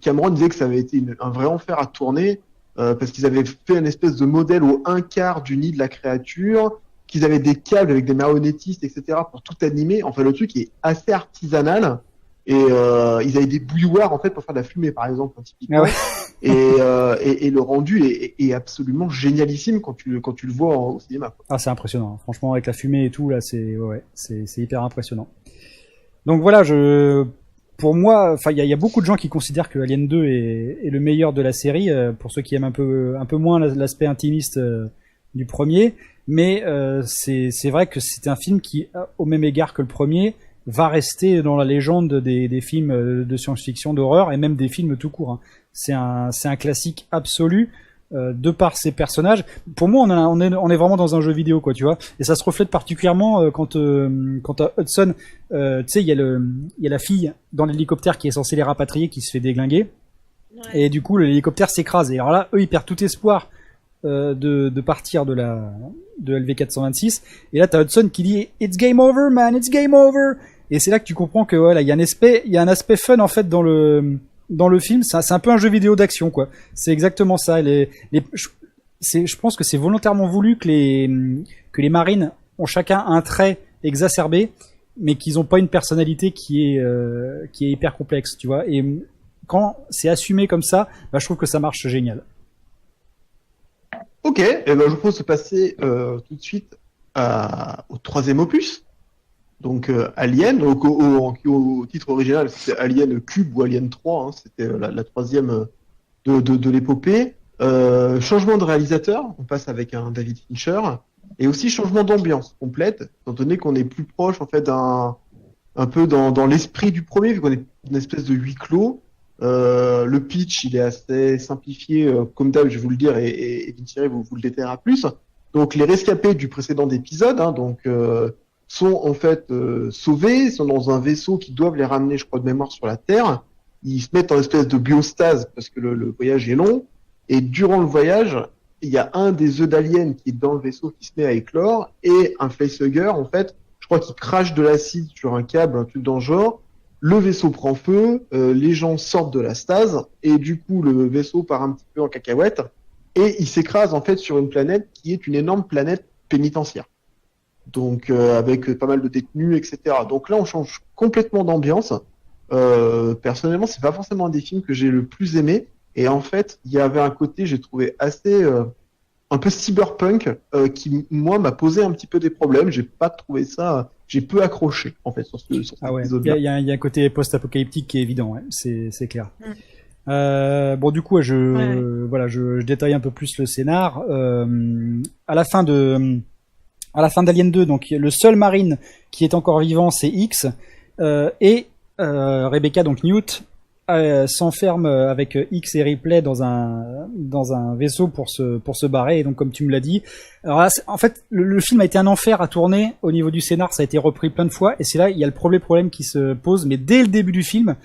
Cameron disait que ça avait été un vrai enfer à tourner. Parce qu'ils avaient fait une espèce de modèle au 1/4 du nid de la créature, qu'ils avaient des câbles avec des marionnettistes, etc. pour tout animer. Enfin, le truc est assez artisanal. Et ils avaient des bouilloires en fait pour faire de la fumée, par exemple, typiquement. Ah ouais. Et le rendu est absolument génialissime quand tu le vois au cinéma, quoi. Ah, c'est impressionnant. Franchement, avec la fumée et tout, là, c'est hyper impressionnant. Donc voilà, pour moi, enfin, il y a beaucoup de gens qui considèrent que Alien 2 est le meilleur de la série, pour ceux qui aiment un peu moins l'aspect intimiste du premier. Mais c'est vrai que c'est un film qui, au même égard que le premier, va rester dans la légende des films de science-fiction, d'horreur, et même des films tout court, hein. C'est un classique absolu. De par ses personnages, pour moi on est vraiment dans un jeu vidéo, quoi, tu vois, et ça se reflète particulièrement quand à Hudson, tu sais, il y a la fille dans l'hélicoptère qui est censée les rapatrier qui se fait déglinguer, ouais. Et du coup l'hélicoptère s'écrase, et alors là eux ils perdent tout espoir de partir de LV426, et là t'as Hudson qui dit "It's game over man, it's game over", et c'est là que tu comprends que voilà, il y a un aspect fun en fait dans le film. C'est un peu un jeu vidéo d'action, quoi. C'est exactement ça. Je pense que c'est volontairement voulu que les marines ont chacun un trait exacerbé, mais qu'ils n'ont pas une personnalité qui est hyper complexe, tu vois. Et quand c'est assumé comme ça, bah, je trouve que ça marche génial. Ok, et ben je propose de passer tout de suite au troisième opus. Donc Alien, donc au titre original, c'était Alien Cube ou Alien 3, hein, c'était la troisième de l'épopée. Changement de réalisateur, on passe avec un David Fincher, et aussi changement d'ambiance complète, étant donné qu'on est plus proche en fait un peu dans l'esprit du premier, vu qu'on est une espèce de huis clos. Le pitch, il est assez simplifié, comme d'hab, je vais vous le dire, et Vinci vous le détaillera plus. Donc les rescapés du précédent épisode, hein, sont en fait sauvés, sont dans un vaisseau qui doivent les ramener, je crois de mémoire, sur la Terre. Ils se mettent en espèce de biostase parce que le voyage est long. Et durant le voyage, il y a un des œufs d'alien qui est dans le vaisseau qui se met à éclore et un facehugger, en fait, je crois qu'il crache de l'acide sur un câble, un truc dans le genre. Le vaisseau prend feu, les gens sortent de la stase et du coup le vaisseau part un petit peu en cacahuète et il s'écrase en fait sur une planète qui est une énorme planète pénitentiaire. Donc avec pas mal de détenus, etc. Donc là on change complètement d'ambiance. Personnellement, c'est pas forcément un des films que j'ai le plus aimé. Et en fait, il y avait un côté, j'ai trouvé assez un peu cyberpunk qui moi m'a posé un petit peu des problèmes. J'ai pas trouvé ça, j'ai peu accroché en fait sur cet Ah ouais, épisode-là. il y a un côté post-apocalyptique qui est évident, ouais. C'est clair. Bon, du coup, voilà, je détaille un peu plus le scénar. À la fin d'Alien 2, donc le seul marine qui est encore vivant, c'est X, et Rebecca, donc Newt, s'enferme avec X et Ripley dans un vaisseau pour se barrer. Et donc, comme tu me l'as dit, alors là, en fait, le film a été un enfer à tourner au niveau du scénar. Ça a été repris plein de fois, et c'est là il y a le problème qui se pose. Mais dès le début du film,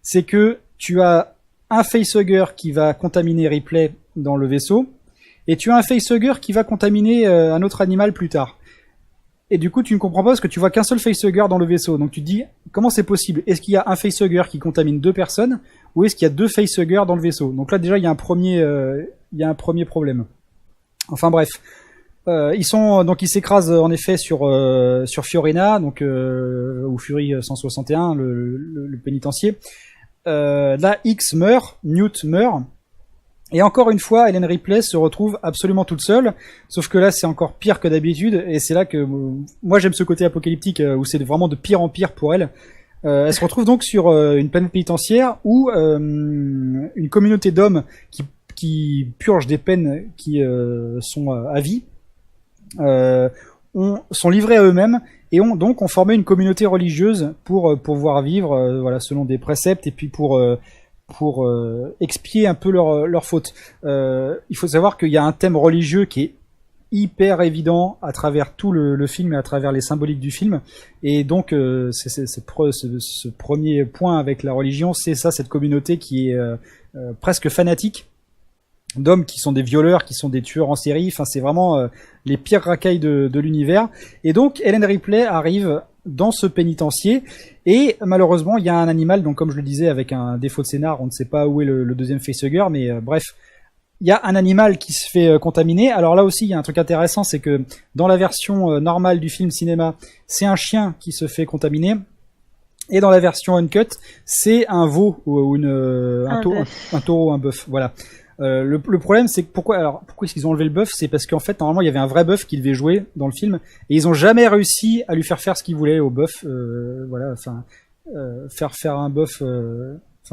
c'est que tu as un facehugger qui va contaminer Ripley dans le vaisseau, et tu as un facehugger qui va contaminer un autre animal plus tard. Et du coup, tu ne comprends pas parce que tu vois qu'un seul facehugger dans le vaisseau. Donc tu te dis, comment c'est possible? Est-ce qu'il y a un facehugger qui contamine deux personnes, ou est-ce qu'il y a deux facehuggers dans le vaisseau? Donc là, déjà, il y a un premier problème. Enfin bref. Ils s'écrasent en effet sur Fiorina, donc ou Fury 161, le pénitencier. Là, X meurt, Newt meurt. Et encore une fois, Ellen Ripley se retrouve absolument toute seule, sauf que là c'est encore pire que d'habitude, et c'est là que moi j'aime ce côté apocalyptique où c'est vraiment de pire en pire pour elle. Elle se retrouve donc sur une planète pénitentiaire où une communauté d'hommes qui purgent des peines qui sont à vie sont livrés à eux-mêmes et ont formé une communauté religieuse pour pouvoir vivre voilà, selon des préceptes et puis pour expier un peu leur faute. Il faut savoir qu'il y a un thème religieux qui est hyper évident à travers tout le film et à travers les symboliques du film. Et donc, ce premier point avec la religion, c'est ça, cette communauté qui est presque fanatique d'hommes qui sont des violeurs, qui sont des tueurs en série. Enfin, c'est vraiment les pires racailles de l'univers. Et donc, Ellen Ripley arrive dans ce pénitencier et malheureusement il y a un animal, donc comme je le disais avec un défaut de scénar, on ne sait pas où est le deuxième facehugger, mais bref, il y a un animal qui se fait contaminer. Alors là aussi il y a un truc intéressant, c'est que dans la version normale du film cinéma, c'est un chien qui se fait contaminer, et dans la version uncut, c'est un veau ou un taureau, un bœuf, voilà. Le problème, c'est que pourquoi est-ce qu'ils ont enlevé le bœuf? C'est parce qu'en fait, normalement, il y avait un vrai bœuf qui devait jouer dans le film, et ils ont jamais réussi à lui faire faire ce qu'ils voulaient au bœuf. Voilà, enfin, faire un bœuf,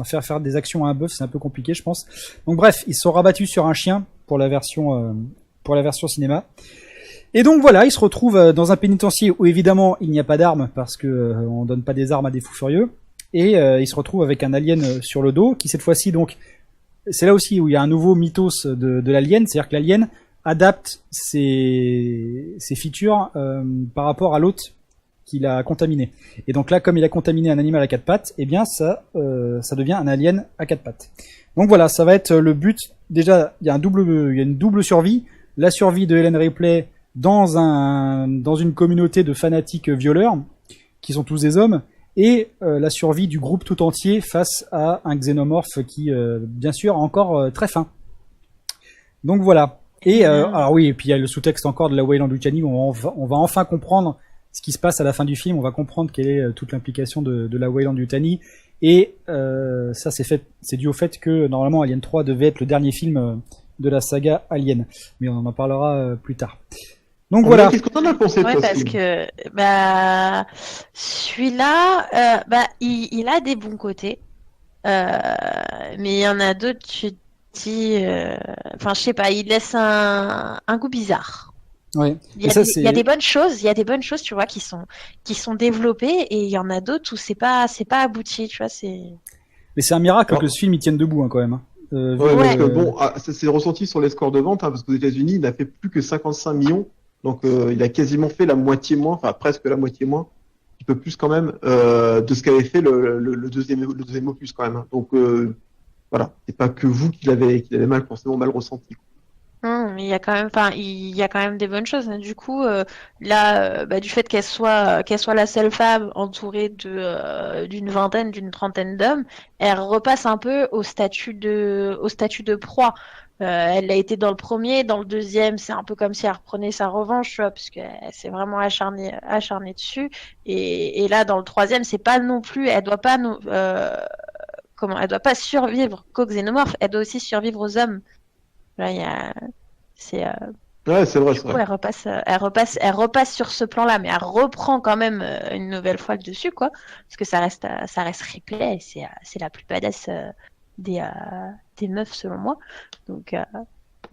faire des actions à un bœuf, c'est un peu compliqué, je pense. Donc bref, ils se sont rabattus sur un chien pour la version cinéma. Et donc voilà, ils se retrouvent dans un pénitencier où évidemment il n'y a pas d'armes parce que on donne pas des armes à des fous furieux, et ils se retrouvent avec un alien sur le dos qui cette fois-ci donc c'est là aussi où il y a un nouveau mythos de l'alien, c'est-à-dire que l'alien adapte ses features par rapport à l'hôte qu'il a contaminé. Et donc là, comme il a contaminé un animal à quatre pattes, eh bien ça devient un alien à quatre pattes. Donc voilà, ça va être le but. Déjà, il y a une double survie, la survie de Ellen Ripley dans une communauté de fanatiques violeurs qui sont tous des hommes, et la survie du groupe tout entier face à un xénomorphe qui, bien sûr, encore très fin. Donc voilà. Et alors oui, et puis il y a le sous-texte encore de la Weyland Yutani, où on va enfin comprendre ce qui se passe à la fin du film. On va comprendre quelle est toute l'implication de la Weyland Yutani. Et ça, c'est dû au fait que normalement Alien 3 devait être le dernier film de la saga Alien. Mais on en parlera plus tard. Donc voilà. Qu'est-ce que t'en as pensé, Ouais, toi, parce Céline? que celui-là, il a des bons côtés, mais il y en a d'autres, tu te dis, enfin, je sais pas, il laisse un goût bizarre. Ouais. Il Mais y a ça, des, il y a des c'est, bonnes choses, il y a des bonnes choses, tu vois, qui sont développées, et il y en a d'autres où c'est pas abouti, tu vois, mais c'est un miracle que Alors, ce film il tienne debout, hein, quand même. Hein. Vu ouais, parce que Ouais. le, bon, ça s'est ressenti sur les scores de vente, hein, parce qu'aux États-Unis, il n'a fait plus que 55 millions. Donc, il a quasiment fait la moitié moins, enfin, presque la moitié moins, un petit peu plus quand même, de ce qu'avait fait le deuxième opus quand même. Hein. Donc, voilà. C'est pas que vous qui l'avez mal, forcément mal ressenti. Mais il y a quand même, enfin, il y a quand même des bonnes choses. Du coup, là, du fait qu'elle soit la seule femme entourée d'une vingtaine, d'une trentaine d'hommes, elle repasse un peu au statut de proie. Elle a été dans le premier, dans le deuxième, c'est un peu comme si elle reprenait sa revanche, tu vois, parce qu'elle s'est vraiment acharnée dessus. Et là, dans le troisième, c'est pas non plus, elle doit pas elle doit pas survivre qu'aux xénomorphes, elle doit aussi survivre aux hommes. Là, c'est Ouais, c'est vrai, du c'est coup, vrai. elle repasse sur ce plan-là, mais elle reprend quand même une nouvelle fois le dessus, quoi, parce que ça reste Ripley, et c'est la plus badass des meufs selon moi. Donc,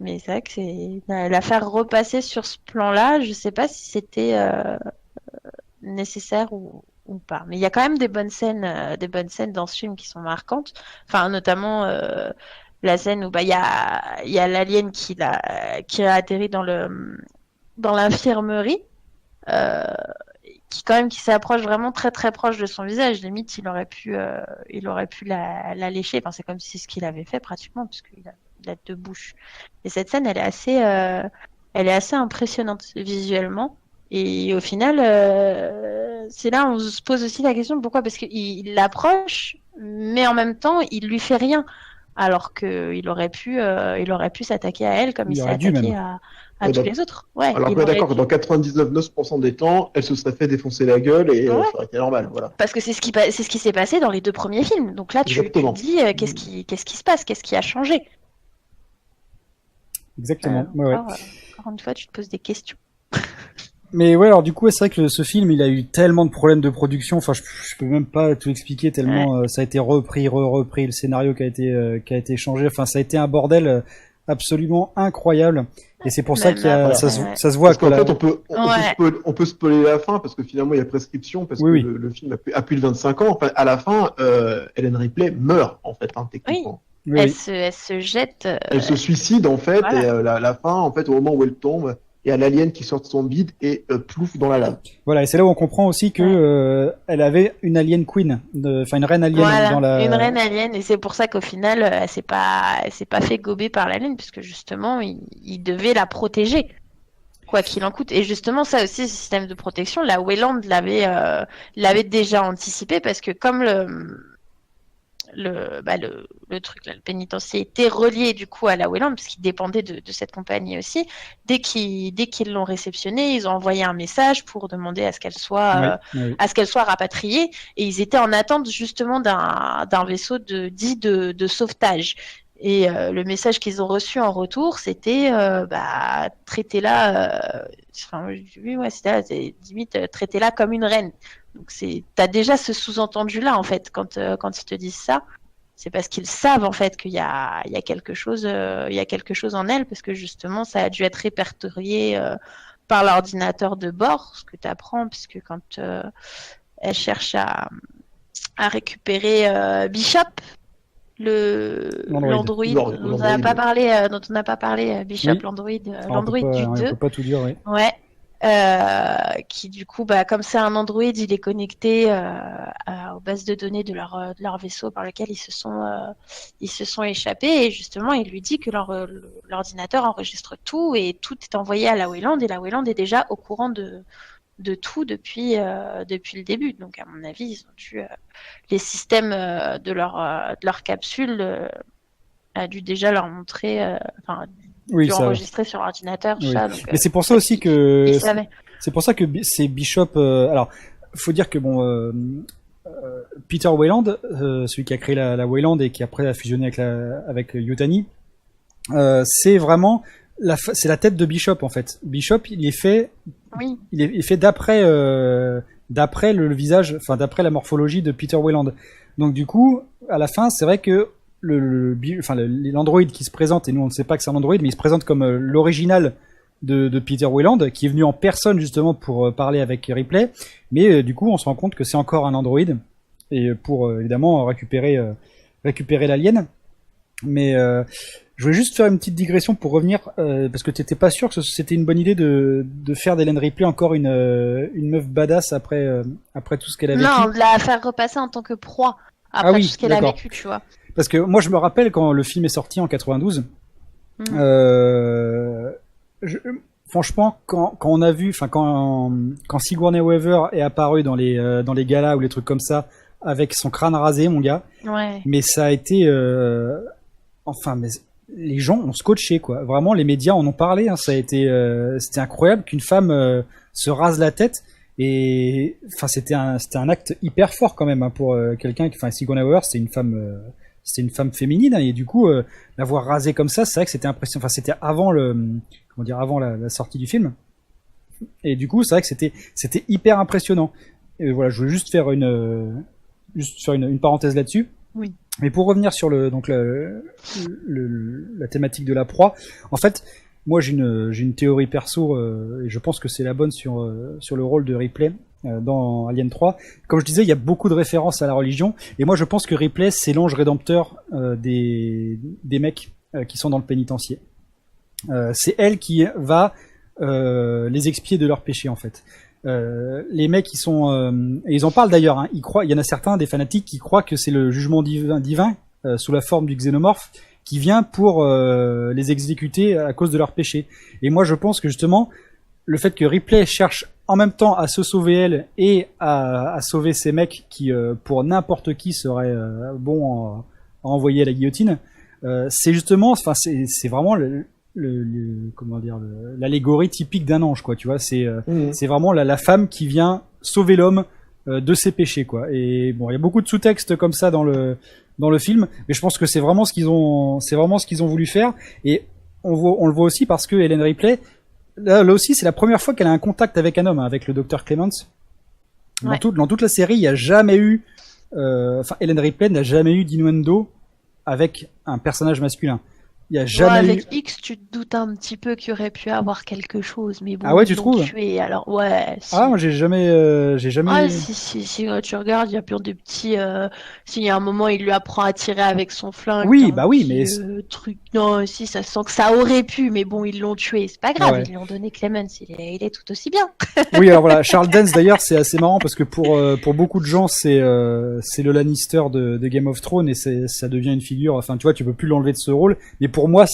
mais c'est vrai que c'est la faire repasser sur ce plan-là, je sais pas si c'était nécessaire ou pas. Mais il y a quand même des bonnes scènes dans ce film qui sont marquantes. Enfin, notamment la scène où il y a l'alien qui a atterri dans l'infirmerie, euh, qui s'approche vraiment très très proche de son visage. Limite, il aurait pu la lécher. Enfin, c'est comme si c'est ce qu'il avait fait pratiquement, puisqu'il a deux bouches. Et cette scène, elle est assez impressionnante visuellement. Et au final, c'est là où on se pose aussi la question pourquoi? Parce qu'il l'approche, mais en même temps, il lui fait rien. Alors qu'il aurait pu s'attaquer à elle comme il il s'est aurait dû attaqué même. à Ouais, tous les autres. Ouais, alors, il ouais, aurait d'accord, dû. dans 99,9% des temps, elle se serait fait défoncer la gueule et Ouais, ça aurait été normal, voilà. parce que c'est ce qui s'est passé dans les deux premiers films. Donc là, tu te Exactement. dis, qu'est-ce qui se passe? Qu'est-ce qui a changé? Exactement. Ouais, ouais. Encore une fois, tu te poses des questions. Mais ouais, alors du coup, c'est vrai que ce film, il a eu tellement de problèmes de production. Enfin, je peux même pas tout expliquer Ouais. tellement ça a été repris, le scénario qui a été changé. Enfin, ça a été un bordel absolument incroyable. Et c'est pour ça Même qu'il y a, après, ça, se, ouais. ça se voit Parce que qu'en là. fait, Ouais. on peut spoiler la fin parce que finalement, il y a prescription parce Oui, que oui, le film a plus de 25 ans. Enfin, à la fin, Ellen Ripley meurt, en fait, hein, Oui. techniquement. oui, Elle oui. se, elle se jette. Elle se suicide, en fait, et Voilà. la fin, en fait, au moment où elle tombe, il y a l'alien qui sort de son bide et plouf dans la lave. Voilà. Et c'est là où on comprend aussi que Ouais. elle avait une alien queen, enfin une reine alien dans Voilà, une la. reine alien, et c'est pour ça qu'au final, elle s'est pas fait gober par l'alien, puisque justement, il devait la protéger, quoi qu'il en coûte. Et justement, ça aussi, ce système de protection, la Wayland l'avait déjà anticipé, parce que comme le truc, là, le pénitencier était relié du coup à la Wayland, parce qu'il dépendait de cette compagnie aussi. Dès qu'ils l'ont réceptionnée, ils ont envoyé un message pour demander à ce qu'elle Oui, soit, oui. rapatriée, et ils étaient en attente justement d'un vaisseau dit de sauvetage. Et le message qu'ils ont reçu en retour, c'était traitez-la, enfin, oui, ouais, c'était limite traitez-la comme une reine. Donc t'as déjà ce sous-entendu-là en fait quand ils te disent ça, c'est parce qu'ils savent en fait qu'il y a quelque chose, en elle, parce que justement ça a dû être répertorié par l'ordinateur de bord, ce que tu apprends, puisque quand elle cherche à récupérer Bishop, L'android. l'android L'androïde. dont on n'a pas parlé, Bishop, Oui. Alors, l'android du on 2. peut pas tout dire, oui. Ouais. Qui du coup, comme c'est un Android, il est connecté aux bases de données de leur vaisseau par lequel ils se sont échappés, et justement il lui dit que l'ordinateur enregistre tout, et tout est envoyé à la Wayland, et la Wayland est déjà au courant de tout depuis le début. Donc à mon avis, ils ont dû les systèmes de leur capsule a dû déjà leur montrer, enfin Oui, dû ça. enregistrer sur l'ordinateur, tout Oui. ça. Donc Mais c'est pour ça ça, aussi ils que savaient. c'est pour ça que c'est Bishop. Alors, faut dire que bon, Peter Weyland, celui qui a créé la Weyland et qui après a fusionné avec Yutani, c'est vraiment c'est la tête de Bishop en fait. Bishop, il est fait Oui. il est fait d'après le visage, enfin d'après la morphologie de Peter Weyland. Donc du coup, à la fin, c'est vrai que l'androïde qui se présente, et nous on ne sait pas que c'est un androïde, mais il se présente comme l'original de Peter Weyland, qui est venu en personne justement pour parler avec Ripley, mais du coup on se rend compte que c'est encore un androïde, et pour évidemment récupérer l'alien. Mais je voulais juste faire une petite digression pour revenir, parce que t'étais pas sûr que c'était une bonne idée de faire d'Hélène Ripley encore une meuf badass après tout ce qu'elle a vécu. Non, de la faire repasser en tant que proie après oui, tout ce qu'elle a d'accord. vécu, tu vois. Parce que moi je me rappelle quand le film est sorti en 92, franchement quand on a vu, enfin quand Sigourney Weaver est apparue dans les galas ou les trucs comme ça avec son crâne rasé, mon gars, Ouais. mais ça a été mais les gens ont scotché quoi. Vraiment, les médias en ont parlé. Hein. Ça a été, c'était incroyable qu'une femme se rase la tête. Et enfin, c'était un acte hyper fort quand même hein, pour quelqu'un. Enfin, Sigourney Weaver, c'était une femme féminine hein, et du coup, l'avoir rasée comme ça, c'est vrai que c'était impressionnant. Enfin, c'était avant avant la sortie du film. Et du coup, c'est vrai que c'était hyper impressionnant. Et voilà, je voulais juste faire une parenthèse là-dessus. Oui. Mais pour revenir sur la thématique de la proie, en fait, moi j'ai une théorie perso et je pense que c'est la bonne sur le rôle de Ripley dans Alien 3. Comme je disais, il y a beaucoup de références à la religion et moi je pense que Ripley c'est l'ange rédempteur des mecs qui sont dans le pénitencier. C'est elle qui va les expier de leurs péchés en fait. Les mecs ils sont et ils en parlent d'ailleurs hein, il y en a certains des fanatiques qui croient que c'est le jugement divin sous la forme du xénomorphe qui vient pour les exécuter à cause de leurs péchés. Et moi je pense que justement le fait que Ripley cherche en même temps à se sauver elle et à sauver ces mecs qui pour n'importe qui seraient bons à envoyer à la guillotine, c'est justement, enfin c'est vraiment comment dire l'allégorie typique d'un ange quoi, tu vois, c'est vraiment la femme qui vient sauver l'homme de ses péchés quoi. Et bon, il y a beaucoup de sous-textes comme ça dans le film, mais je pense que c'est vraiment ce qu'ils ont voulu faire. Et on le voit aussi parce que Hélène Ripley là aussi c'est la première fois qu'elle a un contact avec un homme, hein, avec le docteur Clements. Ouais. Dans toute la série, il y a jamais eu Hélène Ripley n'a jamais eu d'innuendo avec un personnage masculin. Il y a jamais avec X, tu te doutes un petit peu qu'il y aurait pu avoir quelque chose, mais bon, Ah ouais, tu ils l'ont trouves tué, alors ouais. Si. Ah, moi j'ai jamais. Ah, si, quand tu regardes, il y a plein de petits. S'il y a un moment, il lui apprend à tirer avec son flingue. Oui, bah oui, mais. Truc. Non, si, ça sent que ça aurait pu, mais bon, ils l'ont tué. C'est pas grave, Ouais. ils lui ont donné Clemens. Il est tout aussi bien. Oui, alors voilà, Charles Dance d'ailleurs, c'est assez marrant parce que pour beaucoup de gens, c'est le Lannister de Game of Thrones et ça devient une figure. Enfin, tu vois, tu peux plus l'enlever de ce rôle. Mais pour moi,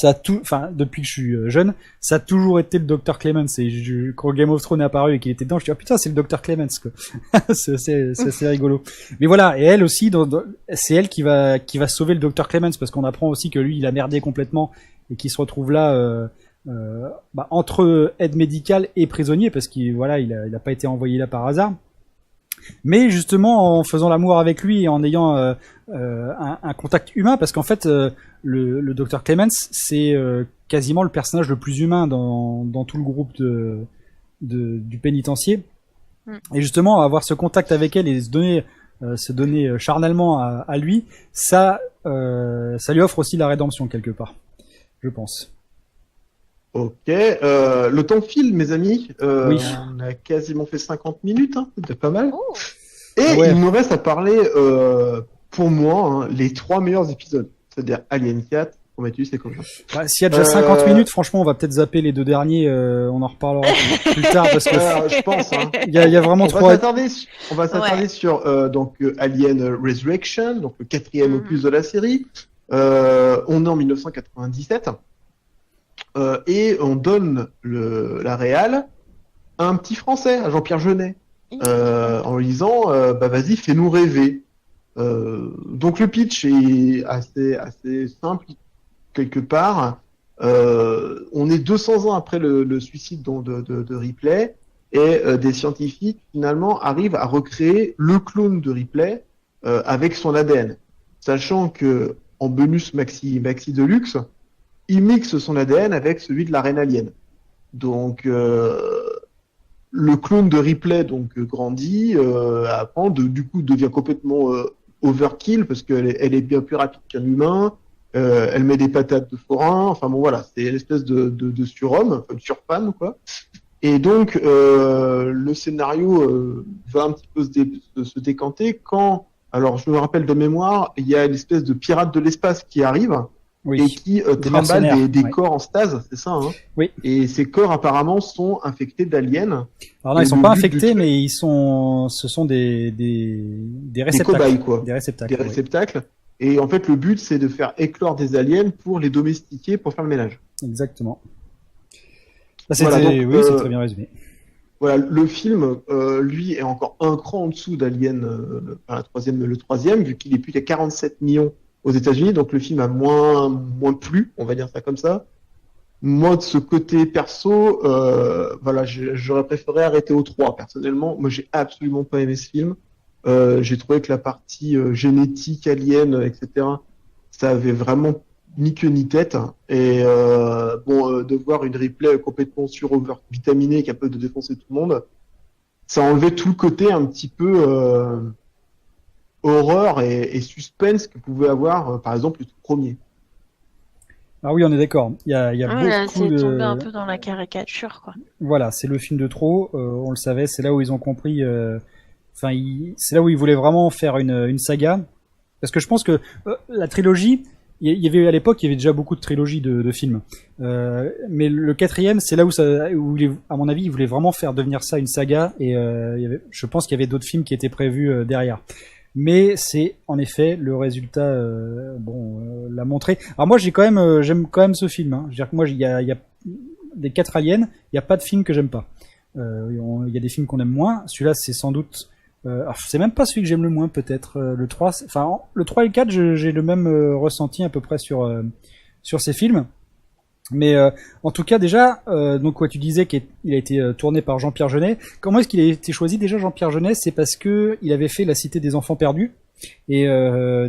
depuis que je suis jeune, ça a toujours été le Dr Clemens. Et quand Game of Thrones est apparu et qu'il était dedans, je dis, oh putain, c'est le Dr Clemens, quoi. c'est assez rigolo. Mais voilà, et elle aussi, c'est elle qui va sauver le Dr Clemens parce qu'on apprend aussi que lui, il a merdé complètement et qu'il se retrouve là, entre aide médicale et prisonnier parce qu'il a pas été envoyé là par hasard. Mais justement en faisant l'amour avec lui et en ayant un contact humain, parce qu'en fait le Dr Clemens c'est quasiment le personnage le plus humain dans tout le groupe du pénitencier. Et justement avoir ce contact avec elle et se donner charnellement à lui, ça lui offre aussi la rédemption quelque part, je pense. Ok, le temps file, mes amis. Oui. On a quasiment fait 50 minutes, hein, c'était pas mal. Oh. Et Ouais. il nous reste à parler, pour moi, hein, les 3 meilleurs épisodes. C'est-à-dire Alien 4, Prometheus et Covenant. Bah, s'il y a déjà 50 minutes, franchement, on va peut-être zapper les 2 derniers. On en reparlera plus tard parce que Je pense. Hein. il y a vraiment On va 3. s'attarder sur Alien Resurrection, donc le 4e opus de la série. On est en 1997. Et on donne la réal à un petit Français, à Jean-Pierre Jeunet, en lui disant vas-y, fais-nous rêver. Donc le pitch est assez simple quelque part. On est 200 ans après le suicide de Ripley et des scientifiques finalement arrivent à recréer le clone de Ripley avec son ADN, sachant que en bonus maxi deluxe, il mixe son ADN avec celui de la reine alien. Donc, le clone de Ripley donc grandit, après, du coup devient complètement overkill parce elle est bien plus rapide qu'un humain. Elle met des patates de forain. Enfin bon voilà, c'est une espèce de surhomme, enfin, de surfemme quoi. Et donc le scénario va un petit peu se décanter quand, alors je me rappelle de mémoire, il y a une espèce de pirate de l'espace qui arrive. Oui. Et qui trimballe des corps en stase, c'est ça, hein. Oui. Et ces corps apparemment sont infectés d'aliens. Alors non, ils sont pas infectés, mais ce sont des réceptacles. Des cobayes, quoi. Des réceptacles. Des réceptacles. Et en fait, le but, c'est de faire éclore des aliens pour les domestiquer, pour faire le ménage. Exactement. Voilà, donc, oui, c'est très bien résumé. Voilà, le film, lui, est encore un cran en dessous d'Alien, le troisième, vu qu'il est plus qu'à 47 millions aux États-Unis, donc le film a moins plu, on va dire ça comme ça. Moi, de ce côté perso, voilà, j'aurais préféré arrêter au 3, personnellement. Moi, j'ai absolument pas aimé ce film. J'ai trouvé que la partie génétique, alien, etc., ça avait vraiment ni queue ni tête. Et de voir une Ripley complètement sur-over-vitaminée, capable de défoncer tout le monde, ça enlevait tout le côté un petit peu horreur et suspense que pouvait avoir, par exemple, le tout premier. Ah oui, on est d'accord. Il y a beaucoup c'est tombé un peu dans la caricature, quoi. Voilà, c'est le film de trop. On le savait. C'est là où ils ont compris. C'est là où ils voulaient vraiment faire une saga. Parce que je pense que la trilogie, il y avait à l'époque, il y avait déjà beaucoup de trilogies de films. Mais le quatrième, c'est là où à mon avis, ils voulaient vraiment faire devenir ça une saga. Et je pense qu'il y avait d'autres films qui étaient prévus derrière. Mais c'est en effet le résultat, l'a montré. Alors moi j'aime quand même ce film. Hein. Je veux dire que moi il y a des 4 aliens, il y a pas de film que j'aime pas. Il y a des films qu'on aime moins. Celui-là c'est sans doute. Alors c'est même pas celui que j'aime le moins peut-être. Le 3, le 3 et le 4 j'ai le même ressenti à peu près sur ces films. Mais en tout cas déjà, donc tu disais qu'il a été tourné par Jean-Pierre Jeunet. Comment est-ce qu'il a été choisi déjà Jean-Pierre Jeunet? C'est parce que il avait fait La Cité des Enfants Perdus et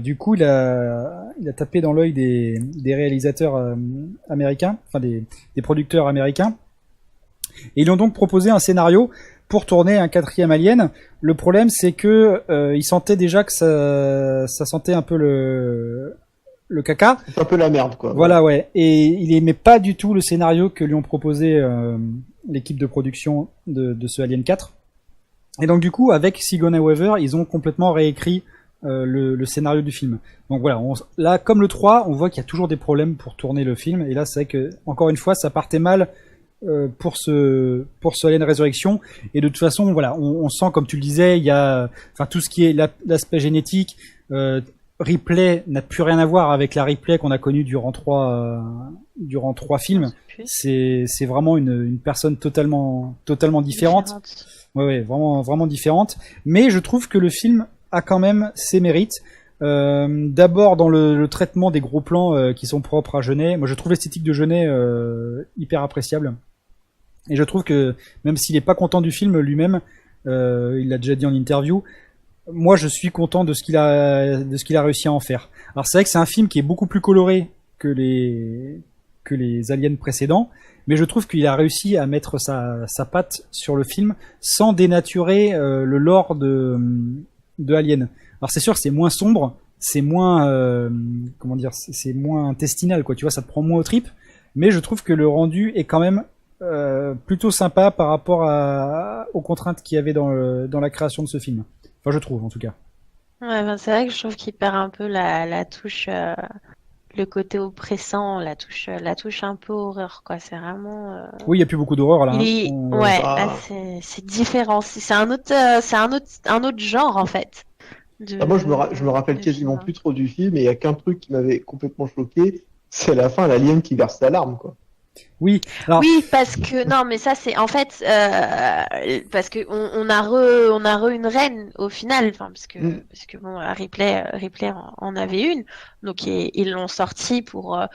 du coup il a tapé dans l'œil des réalisateurs américains, enfin des producteurs américains. Et ils lui ont donc proposé un scénario pour tourner un 4e Alien. Le problème c'est que il sentait déjà que ça sentait un peu le caca. C'est un peu la merde, quoi. Voilà, ouais. Et il aimait pas du tout le scénario que lui ont proposé l'équipe de production de ce Alien 4. Et donc du coup, avec Sigourney Weaver, ils ont complètement réécrit le scénario du film. Donc voilà, là, comme le 3, on voit qu'il y a toujours des problèmes pour tourner le film. Et là, c'est vrai que, encore une fois, ça partait mal pour ce Alien Résurrection. Et de toute façon, voilà, on sent, comme tu le disais, il y a tout ce qui est l'aspect génétique. Ripley n'a plus rien à voir avec la Ripley qu'on a connue durant trois films. C'est vraiment une personne totalement différente. Ouais, vraiment différente. Mais je trouve que le film a quand même ses mérites. D'abord dans le traitement des gros plans qui sont propres à Jeunet. Moi, je trouve l'esthétique de Jeunet hyper appréciable. Et je trouve que même s'il est pas content du film lui-même, il l'a déjà dit en interview. Moi, je suis content de ce qu'il a réussi à en faire. Alors, c'est vrai que c'est un film qui est beaucoup plus coloré que les aliens précédents, mais je trouve qu'il a réussi à mettre sa patte sur le film sans dénaturer le lore de Alien. Alors, c'est sûr, c'est moins sombre, c'est moins c'est moins intestinal, quoi. Tu vois, ça te prend moins aux tripes, mais je trouve que le rendu est quand même plutôt sympa par rapport aux contraintes qu'il y avait dans la création de ce film. Enfin, je trouve, en tout cas. Ouais, c'est vrai que je trouve qu'il perd un peu la touche, le côté oppressant, la touche un peu horreur, quoi. C'est vraiment. Oui, il n'y a plus beaucoup d'horreur, là. Ouais, là, c'est différent. C'est un autre genre, en fait. Moi, je me rappelle quasiment plus trop du film, et il n'y a qu'un truc qui m'avait complètement choqué, c'est à la fin, l'alien qui verse sa larme, quoi. Oui, alors Oui, parce que non, mais ça c'est en fait parce que on a re une reine au final, enfin Mm. parce que bon, Ripley en avait une, donc ils l'ont sortie pour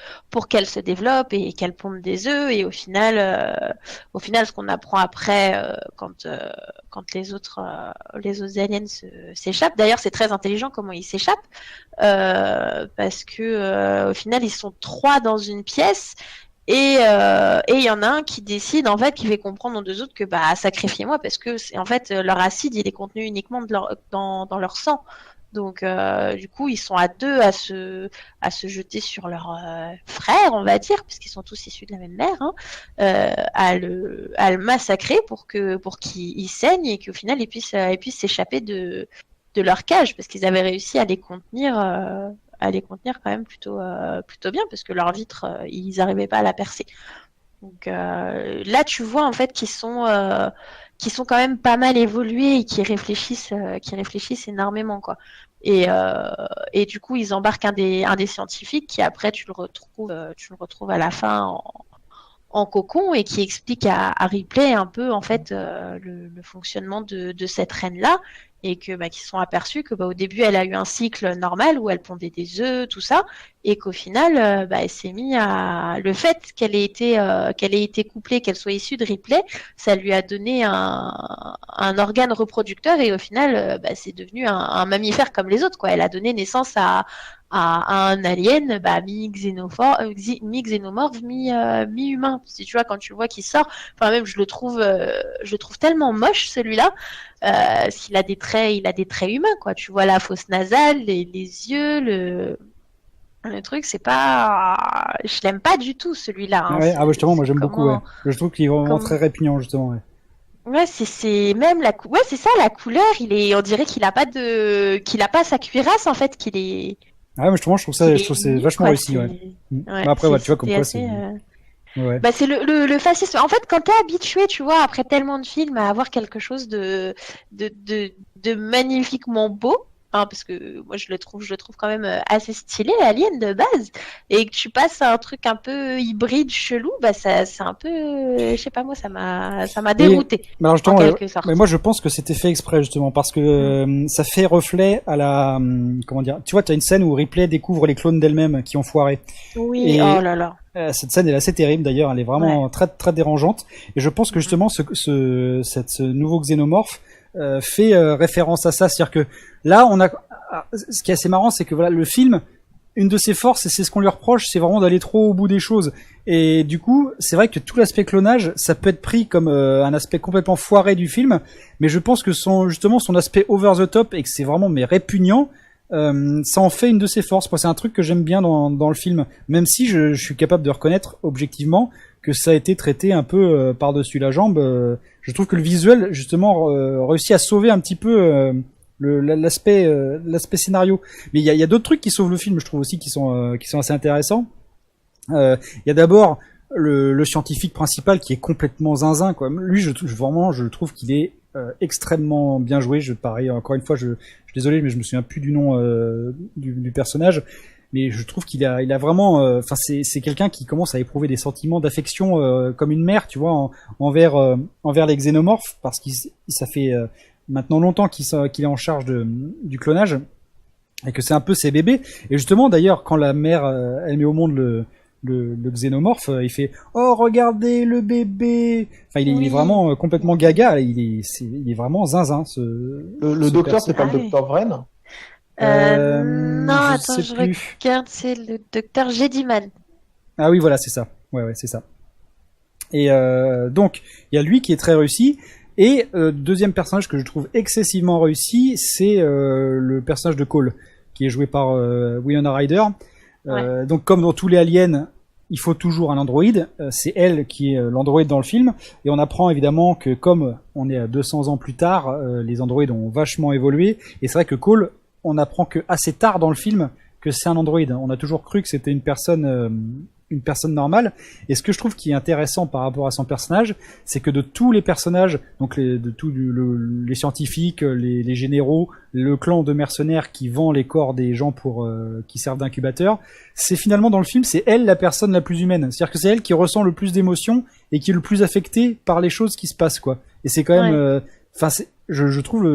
qu'elle se développe et qu'elle ponde des œufs et au final ce qu'on apprend après quand les autres aliens s'échappent. D'ailleurs, c'est très intelligent comment ils s'échappent parce que au final ils sont trois dans une pièce. Et il y en a un qui décide, en fait, qui fait comprendre aux deux autres que, bah, sacrifiez-moi parce que, en fait, leur acide, il est contenu uniquement dans leur sang. Donc, du coup, ils sont à deux à se jeter sur leur frère, on va dire, puisqu'ils sont tous issus de la même mère, hein, à le massacrer pour qu'il saigne et qu'au final, ils puissent s'échapper de leur cage parce qu'ils avaient réussi à les contenir quand même plutôt bien parce que leur vitre, ils n'arrivaient pas à la percer. Donc là, tu vois en fait qu'ils sont quand même pas mal évolués et qui réfléchissent énormément quoi. Et du coup, ils embarquent un des scientifiques qui après tu le retrouves à la fin en cocon et qui explique à Ripley un peu en fait le fonctionnement de cette reine là et que bah, qu'ils sont aperçus que bah, au début elle a eu un cycle normal où elle pondait des œufs tout ça et qu'au final bah, elle s'est mis à le fait qu'elle ait été couplée qu'elle soit issue de Ripley ça lui a donné un organe reproducteur et au final bah, c'est devenu un mammifère comme les autres quoi elle a donné naissance à un alien bah, mi-xénomorphe, mi-humain. Si tu vois, quand tu le vois qui sort, enfin même je le trouve tellement moche celui-là, il a des traits humains quoi. Tu vois la fosse nasale, les yeux, le truc, c'est pas, je l'aime pas du tout celui-là. Hein. ouais, ah bah justement, moi j'aime beaucoup. Ouais. Comment, Je trouve qu'il est vraiment très comme... répugnant justement. Ouais. Ouais, c'est même ouais, c'est ça, la couleur, on dirait qu'il a pas sa cuirasse en fait, Ah ouais, mais justement, je trouve qu'il je trouve est c'est nu, vachement quoi. réussi. Ouais. Ouais, Bah après, ouais, tu vois comme c'était quoi c'est. assez. Ouais. Bah, c'est le fascisme. En fait, quand t'es habitué, tu vois, après tellement de films, à avoir quelque chose de magnifiquement beau, hein, parce que moi je le trouve quand même assez stylé, l'Alien de base, et que tu passes à un truc un peu hybride, chelou, bah c'est un peu, je sais pas moi, ça m'a Oui, dérouté, mais alors en justement, quelque sorte. mais moi je pense que c'était fait exprès justement parce que ça fait reflet à la comment dire. Tu vois, tu as une scène où Ripley découvre les clones d'elle-même qui ont foiré. Oui, Et oh là là. cette scène est assez terrible d'ailleurs, elle est vraiment Ouais. très très dérangeante. Et je pense que justement ce nouveau xénomorphe fait référence à ça, c'est-à-dire que là on a ce qui est assez marrant, c'est que voilà le film, une de ses forces et c'est ce qu'on lui reproche, c'est vraiment d'aller trop au bout des choses. Et du coup, c'est vrai que tout l'aspect clonage, ça peut être pris comme un aspect complètement foiré du film, mais je pense que justement son aspect over the top et que c'est vraiment mais répugnant. Ça en fait une de ses forces. Moi, c'est un truc que j'aime bien dans le film, même si je suis capable de reconnaître objectivement que ça a été traité un peu par-dessus la jambe. Je trouve que le visuel, justement, réussit à sauver un petit peu l'aspect scénario. Mais il y a d'autres trucs qui sauvent le film, je trouve aussi, qui sont assez intéressants. Il y a d'abord le scientifique principal qui est complètement zinzin, quoi. Lui, je trouve qu'il est extrêmement bien joué. Pareil, encore une fois, je suis désolé, mais je me souviens plus du nom du personnage. Mais je trouve qu'il a vraiment, enfin, c'est quelqu'un qui commence à éprouver des sentiments d'affection comme une mère, tu vois, envers les xénomorphes, parce ça fait maintenant longtemps qu'il est en charge du clonage et que c'est un peu ses bébés. Et justement, d'ailleurs, quand la mère elle met au monde le xénomorphe, il fait oh regardez le bébé. Enfin, il est vraiment complètement gaga. Il est vraiment zinzin. Le docteur, c'est pas le docteur Vren? Non, attends, je regarde, c'est le docteur Jediman. Ah oui, voilà, c'est ça. Ouais, c'est ça. Et donc, il y a lui qui est très réussi. Et deuxième personnage que je trouve excessivement réussi, c'est le personnage de Cole, qui est joué par Winona Ryder. Ouais. Donc, comme dans tous les aliens, il faut toujours un androïde. C'est elle qui est l'androïde dans le film. Et on apprend évidemment que comme on est à 200 ans plus tard, les androïdes ont vachement évolué. Et c'est vrai que Cole, on apprend que assez tard dans le film que c'est un androïde. On a toujours cru que c'était une personne une personne normale. Et ce que je trouve qui est intéressant par rapport à son personnage, c'est que de tous les personnages, donc les scientifiques, les généraux, le clan de mercenaires qui vend les corps des gens pour qui servent d'incubateurs, c'est finalement dans le film, c'est elle la personne la plus humaine. C'est-à-dire que c'est elle qui ressent le plus d'émotions et qui est le plus affectée par les choses qui se passent, quoi. Et c'est quand même, je trouve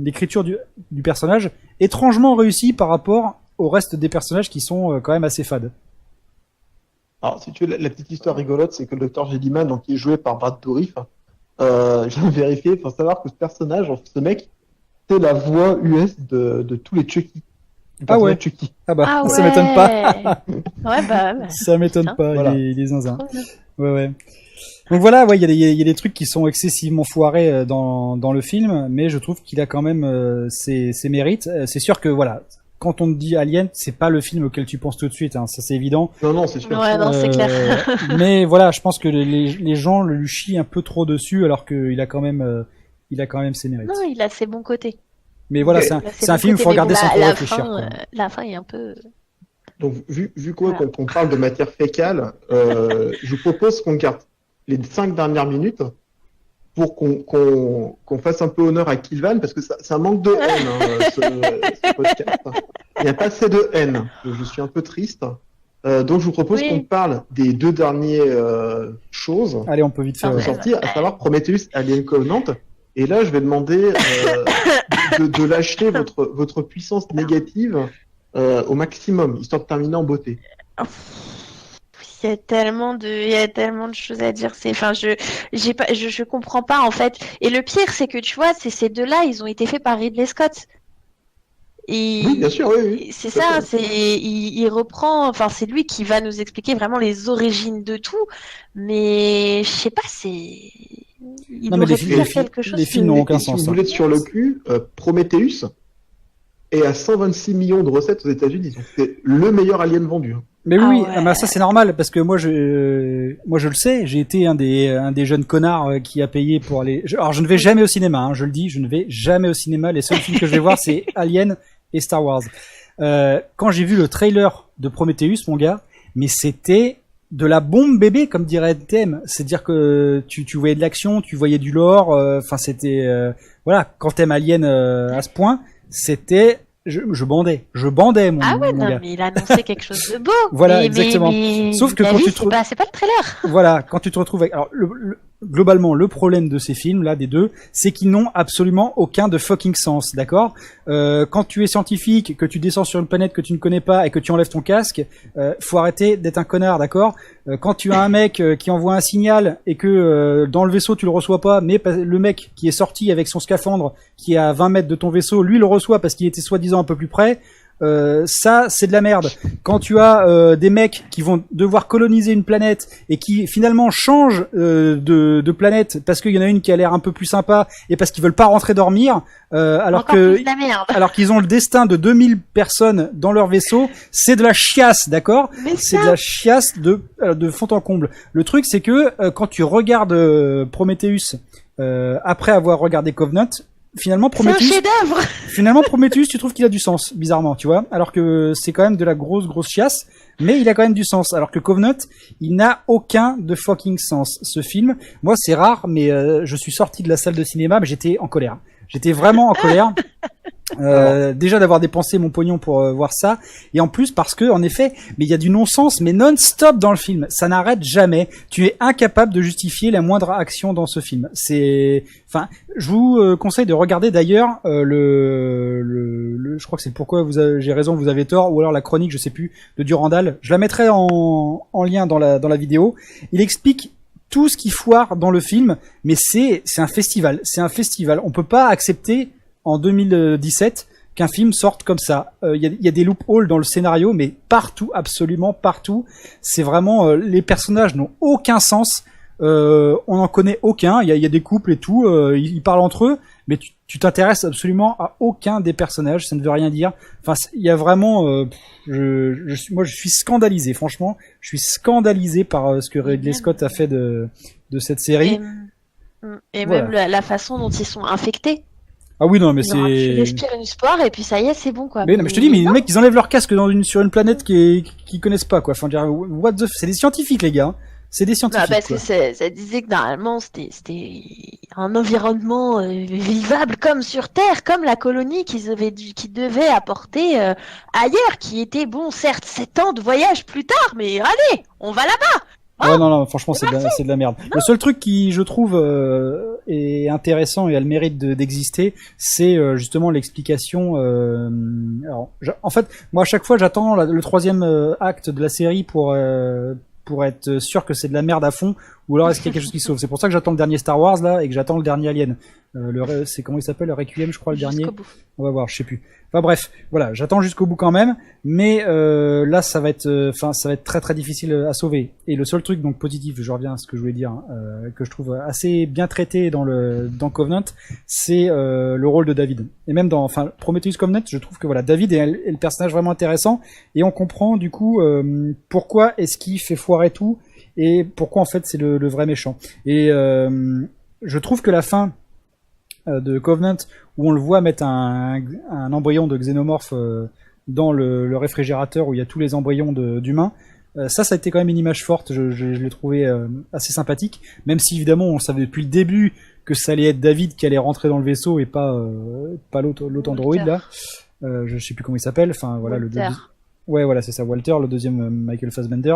l'écriture du personnage étrangement réussie par rapport au reste des personnages qui sont quand même assez fades. Alors, si tu veux, la petite histoire rigolote, c'est que le docteur Jellyman, donc, qui est joué par Brad Dourif, je viens de vérifier, il faut savoir que ce personnage, ce mec, c'est la voix US de tous les Chucky. Ah ouais. Chucky. Ah bah, Ah ça ouais. m'étonne pas. Ouais, bah. Ça m'étonne Putain. pas, Voilà. il est zinzin. Ouais, ouais. Donc voilà, ouais, il y a des trucs qui sont excessivement foirés dans le film, mais je trouve qu'il a quand même ses mérites. C'est sûr que voilà, quand on te dit Alien, c'est pas le film auquel tu penses tout de suite, hein, ça c'est évident. Non, c'est sûr. Ouais, non, c'est clair. Mais voilà, je pense que les gens lui chient un peu trop dessus, alors qu'il a quand même ses mérites. Non, il a ses bons côtés. Mais voilà, Ok. c'est un film, faut regarder sans trop réfléchir. Fin, Quoi. la fin est un peu. Donc, vu qu'on Voilà. qu'on parle de matière fécale, je vous propose qu'on garde les 5 dernières minutes pour qu'on fasse un peu honneur à Kilvan, parce que c'est un manque de haine, hein, ce podcast. Il n'y a pas assez de haine. Je suis un peu triste. Donc, je vous propose Oui. qu'on parle des 2 dernières choses Allez, on peut vite faire. qui Ouais. sont sorties, à savoir Prometheus, Alien Covenant. Et là, je vais demander de lâcher votre puissance négative au maximum, histoire de terminer en beauté. Il y a tellement de choses à dire. Je comprends pas en fait. Et le pire, c'est que tu vois, ces deux-là, ils ont été faits par Ridley Scott. Et Oui, bien sûr, oui. c'est Tout à ça. fait. Il reprend. Enfin, c'est lui qui va nous expliquer vraiment les origines de tout. Mais je sais pas, il Non, mais aurait pu faire quelque chose. les films n'ont aucun Et si sens. vous voulez être sur le cul, Prometheus est à 126 millions de recettes aux États-Unis. Donc c'est le meilleur Alien vendu. Hein. Mais Ah oui, ouais. bah ça c'est normal parce que moi je le sais, j'ai été un des jeunes connards qui a payé pour aller. Alors je ne vais jamais au cinéma, hein, je le dis, je ne vais jamais au cinéma. Les seuls films que je vais voir c'est Alien et Star Wars. Quand j'ai vu le trailer de Prometheus, mon gars, mais c'était de la bombe bébé comme dirait TM. C'est-à-dire que tu voyais de l'action, tu voyais du lore. Enfin c'était voilà, quand t'aimes Alien à ce point, c'était je bandais mon, Ah ouais, mon non, gars. mais il a annoncé quelque chose de beau. Voilà, Mais- exactement. mais Sauf que la quand vie, tu te re- c'est pas le trailer. Voilà, quand tu te retrouves avec... Alors, globalement, le problème de ces films, là, des deux, c'est qu'ils n'ont absolument aucun de fucking sens, d'accord quand tu es scientifique, que tu descends sur une planète que tu ne connais pas et que tu enlèves ton casque, faut arrêter d'être un connard, d'accord quand tu as un mec qui envoie un signal et que dans le vaisseau tu le reçois pas, mais le mec qui est sorti avec son scaphandre, qui est à 20 mètres de ton vaisseau, lui le reçoit parce qu'il était soi-disant un peu plus près, ça c'est de la merde. Quand tu as des mecs qui vont devoir coloniser une planète et qui finalement changent de planète parce qu'il y en a une qui a l'air un peu plus sympa et parce qu'ils veulent pas rentrer dormir, alors Encore que plus de la merde. alors qu'ils ont le destin de 2000 personnes dans leur vaisseau, c'est de la chiasse, d'accord Mais C'est ça, de la chiasse de fond en comble. Le truc c'est que quand tu regardes Prometheus après avoir regardé Covenant, finalement c'est un Prometheus chef-d'œuvre. Finalement, Prometheus, tu trouves qu'il a du sens, bizarrement, tu vois, alors que c'est quand même de la grosse chiasse, mais il a quand même du sens. Alors que Covenant, il n'a aucun de fucking sens. Ce film, moi, c'est rare, mais je suis sorti de la salle de cinéma, mais j'étais en colère. J'étais vraiment en colère. Déjà d'avoir dépensé mon pognon pour voir ça, et en plus parce que en effet, mais il y a du non-sens, mais non-stop dans le film, ça n'arrête jamais. Tu es incapable de justifier la moindre action dans ce film. Enfin, je vous conseille de regarder d'ailleurs je crois que c'est pourquoi j'ai raison, vous avez tort, ou alors la chronique, je sais plus, de Durandal. Je la mettrai en lien dans la vidéo. Il explique tout ce qui foire dans le film, mais c'est un festival. C'est un festival. On peut pas accepter en 2017 qu'un film sorte comme ça. Il y a des loopholes dans le scénario, mais partout, absolument partout. C'est vraiment les personnages n'ont aucun sens. On n'en connaît aucun. Il y a des couples et tout. Ils parlent entre eux, mais tu t'intéresses absolument à aucun des personnages. Ça ne veut rien dire. Enfin, il y a vraiment. Moi, je suis scandalisé. Franchement, je suis scandalisé par ce que Ridley Scott a fait de cette série. Et Voilà. même la façon dont ils sont infectés. Ah oui, non, mais Tu c'est. respires une espoir et puis ça y est, c'est bon quoi. Mais non, mais je te dis, mais les mecs, ils enlèvent leur casque sur une planète qu'ils connaissent pas, quoi. Enfin, je veux dire, what the c'est des scientifiques, les gars. Hein. C'est des Bah, scientifiques. parce Quoi. que ça disait que normalement c'était un environnement vivable comme sur Terre, comme la colonie qui devait apporter ailleurs, qui était bon, certes 7 ans de voyage plus tard, mais allez, on va là-bas. Ouais, non, franchement, c'est c'est de la merde. Le seul truc qui, je trouve, est intéressant et a le mérite être, c'est justement l'explication. Alors, en fait, moi, à chaque fois, j'attends le troisième acte de la série pour être sûr que c'est de la merde à fond, ou alors est-ce qu'il y a quelque chose qui sauve. C'est pour ça que j'attends le dernier Star Wars là et que j'attends le dernier Alien. C'est comment il s'appelle, le Requiem, je crois, le dernier. Jusqu'au bout. On va voir, je sais plus. Enfin bref, voilà, j'attends jusqu'au bout quand même, mais là ça va être, ça va être très très difficile à sauver. Et le seul truc donc positif, je reviens à ce que je voulais dire, que je trouve assez bien traité dans Covenant, c'est le rôle de David. Et même dans, Prometheus Covenant, je trouve que voilà, David est le personnage vraiment intéressant et on comprend du coup pourquoi est-ce qu'il fait foirer tout et pourquoi en fait c'est le vrai méchant. Et je trouve que la fin de Covenant où on le voit mettre un embryon de xénomorphe dans le réfrigérateur où il y a tous les embryons d'humains, ça a été quand même une image forte, je l'ai trouvé assez sympathique, même si évidemment on savait depuis le début que ça allait être David qui allait rentrer dans le vaisseau et pas l'autre androïde là, je sais plus comment il s'appelle, enfin voilà Walter. Ouais, voilà, c'est ça, Walter, le deuxième Michael Fassbender.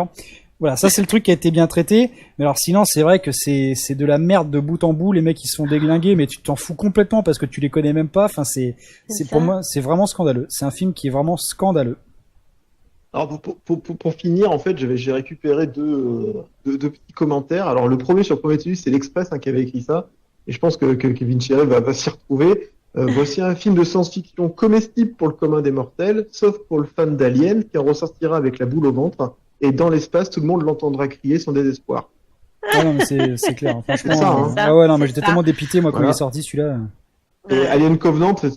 Voilà, ça c'est le truc qui a été bien traité. Mais alors sinon, c'est vrai que c'est de la merde de bout en bout. Les mecs ils se font déglinguer, mais tu t'en fous complètement parce que tu les connais même pas. Enfin, c'est pour moi, c'est vraiment scandaleux. C'est un film qui est vraiment scandaleux. Alors pour finir, en fait, j'ai récupéré deux petits commentaires. Alors le premier sur Prometheus, c'est l'Express qui avait écrit ça, et je pense que Kevin Shirley va s'y retrouver. Voici un film de science-fiction comestible pour le commun des mortels, sauf pour le fan d'Alien qui en ressortira avec la boule au ventre. Et dans l'espace, tout le monde l'entendra crier son désespoir. Ah non, mais c'est clair. Hein. Franchement, ça, hein. Ah ouais, non, mais j'étais tellement dépité moi quand il est sorti celui-là. Et Alien Covenant, c'est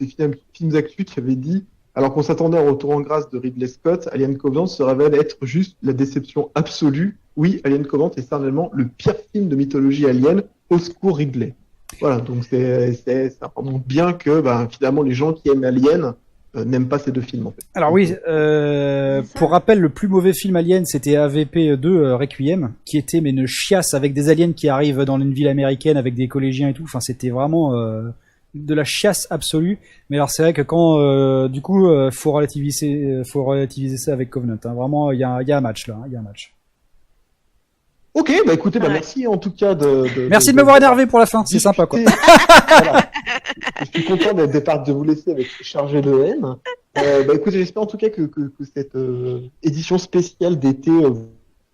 Films d'actu qui avait dit, alors qu'on s'attendait au retour en grâce de Ridley Scott, Alien Covenant se révèle être juste la déception absolue. Oui, Alien Covenant est certainement le pire film de mythologie alien. Au secours Ridley. Voilà, donc ça remonte bien que finalement les gens qui aiment Alien n'aiment pas ces deux films en fait. Alors oui, pour rappel, le plus mauvais film Alien, c'était AVP2 Requiem, qui était mais une chiasse avec des aliens qui arrivent dans une ville américaine avec des collégiens et tout. Enfin, c'était vraiment de la chiasse absolue. Mais alors c'est vrai que quand du coup, faut relativiser ça avec Covenant. Hein. Vraiment, il y a un match là, il y a un match. Ok, écoutez, merci en tout cas merci de m'avoir énervé pour la fin, c'est sympa quoi. Voilà. Je suis content de vous laisser avec chargé de haine. Écoutez, j'espère en tout cas que cette édition spéciale d'été vous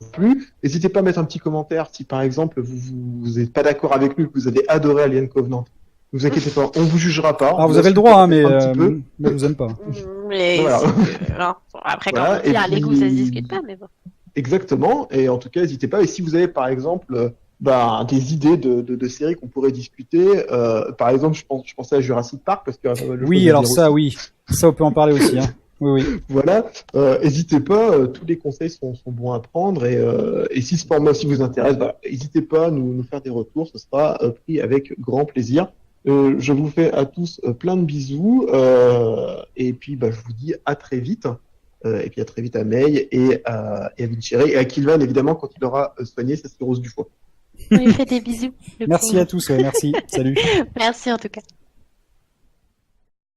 a plu. N'hésitez pas à mettre un petit commentaire si par exemple vous n'êtes pas d'accord avec nous, que vous avez adoré Alien Covenant. Ne vous inquiétez pas, on vous jugera pas. Alors vous avez le droit, hein, mais je vous aime pas. Mais voilà. non. Après, quand Voilà, on dit et les goûts, ça se discute pas, mais bon. Exactement, et en tout cas, n'hésitez pas. Et si vous avez, par exemple, des idées de séries qu'on pourrait discuter, par exemple, je pensais à Jurassic Park parce que oui, alors ça, oui, ça on peut en parler aussi. Hein. Oui. Voilà, n'hésitez pas. Tous les conseils sont bons à prendre, et si ce format aussi vous intéresse, n'hésitez pas à nous faire des retours. Ce sera pris avec grand plaisir. Je vous fais à tous plein de bisous, et puis je vous dis à très vite. Et puis à très vite à May et à Vincere et à Kilvan évidemment quand il aura soigné sa cirrhose du foie. On lui fait des bisous. Merci à tous, merci, salut. Merci en tout cas.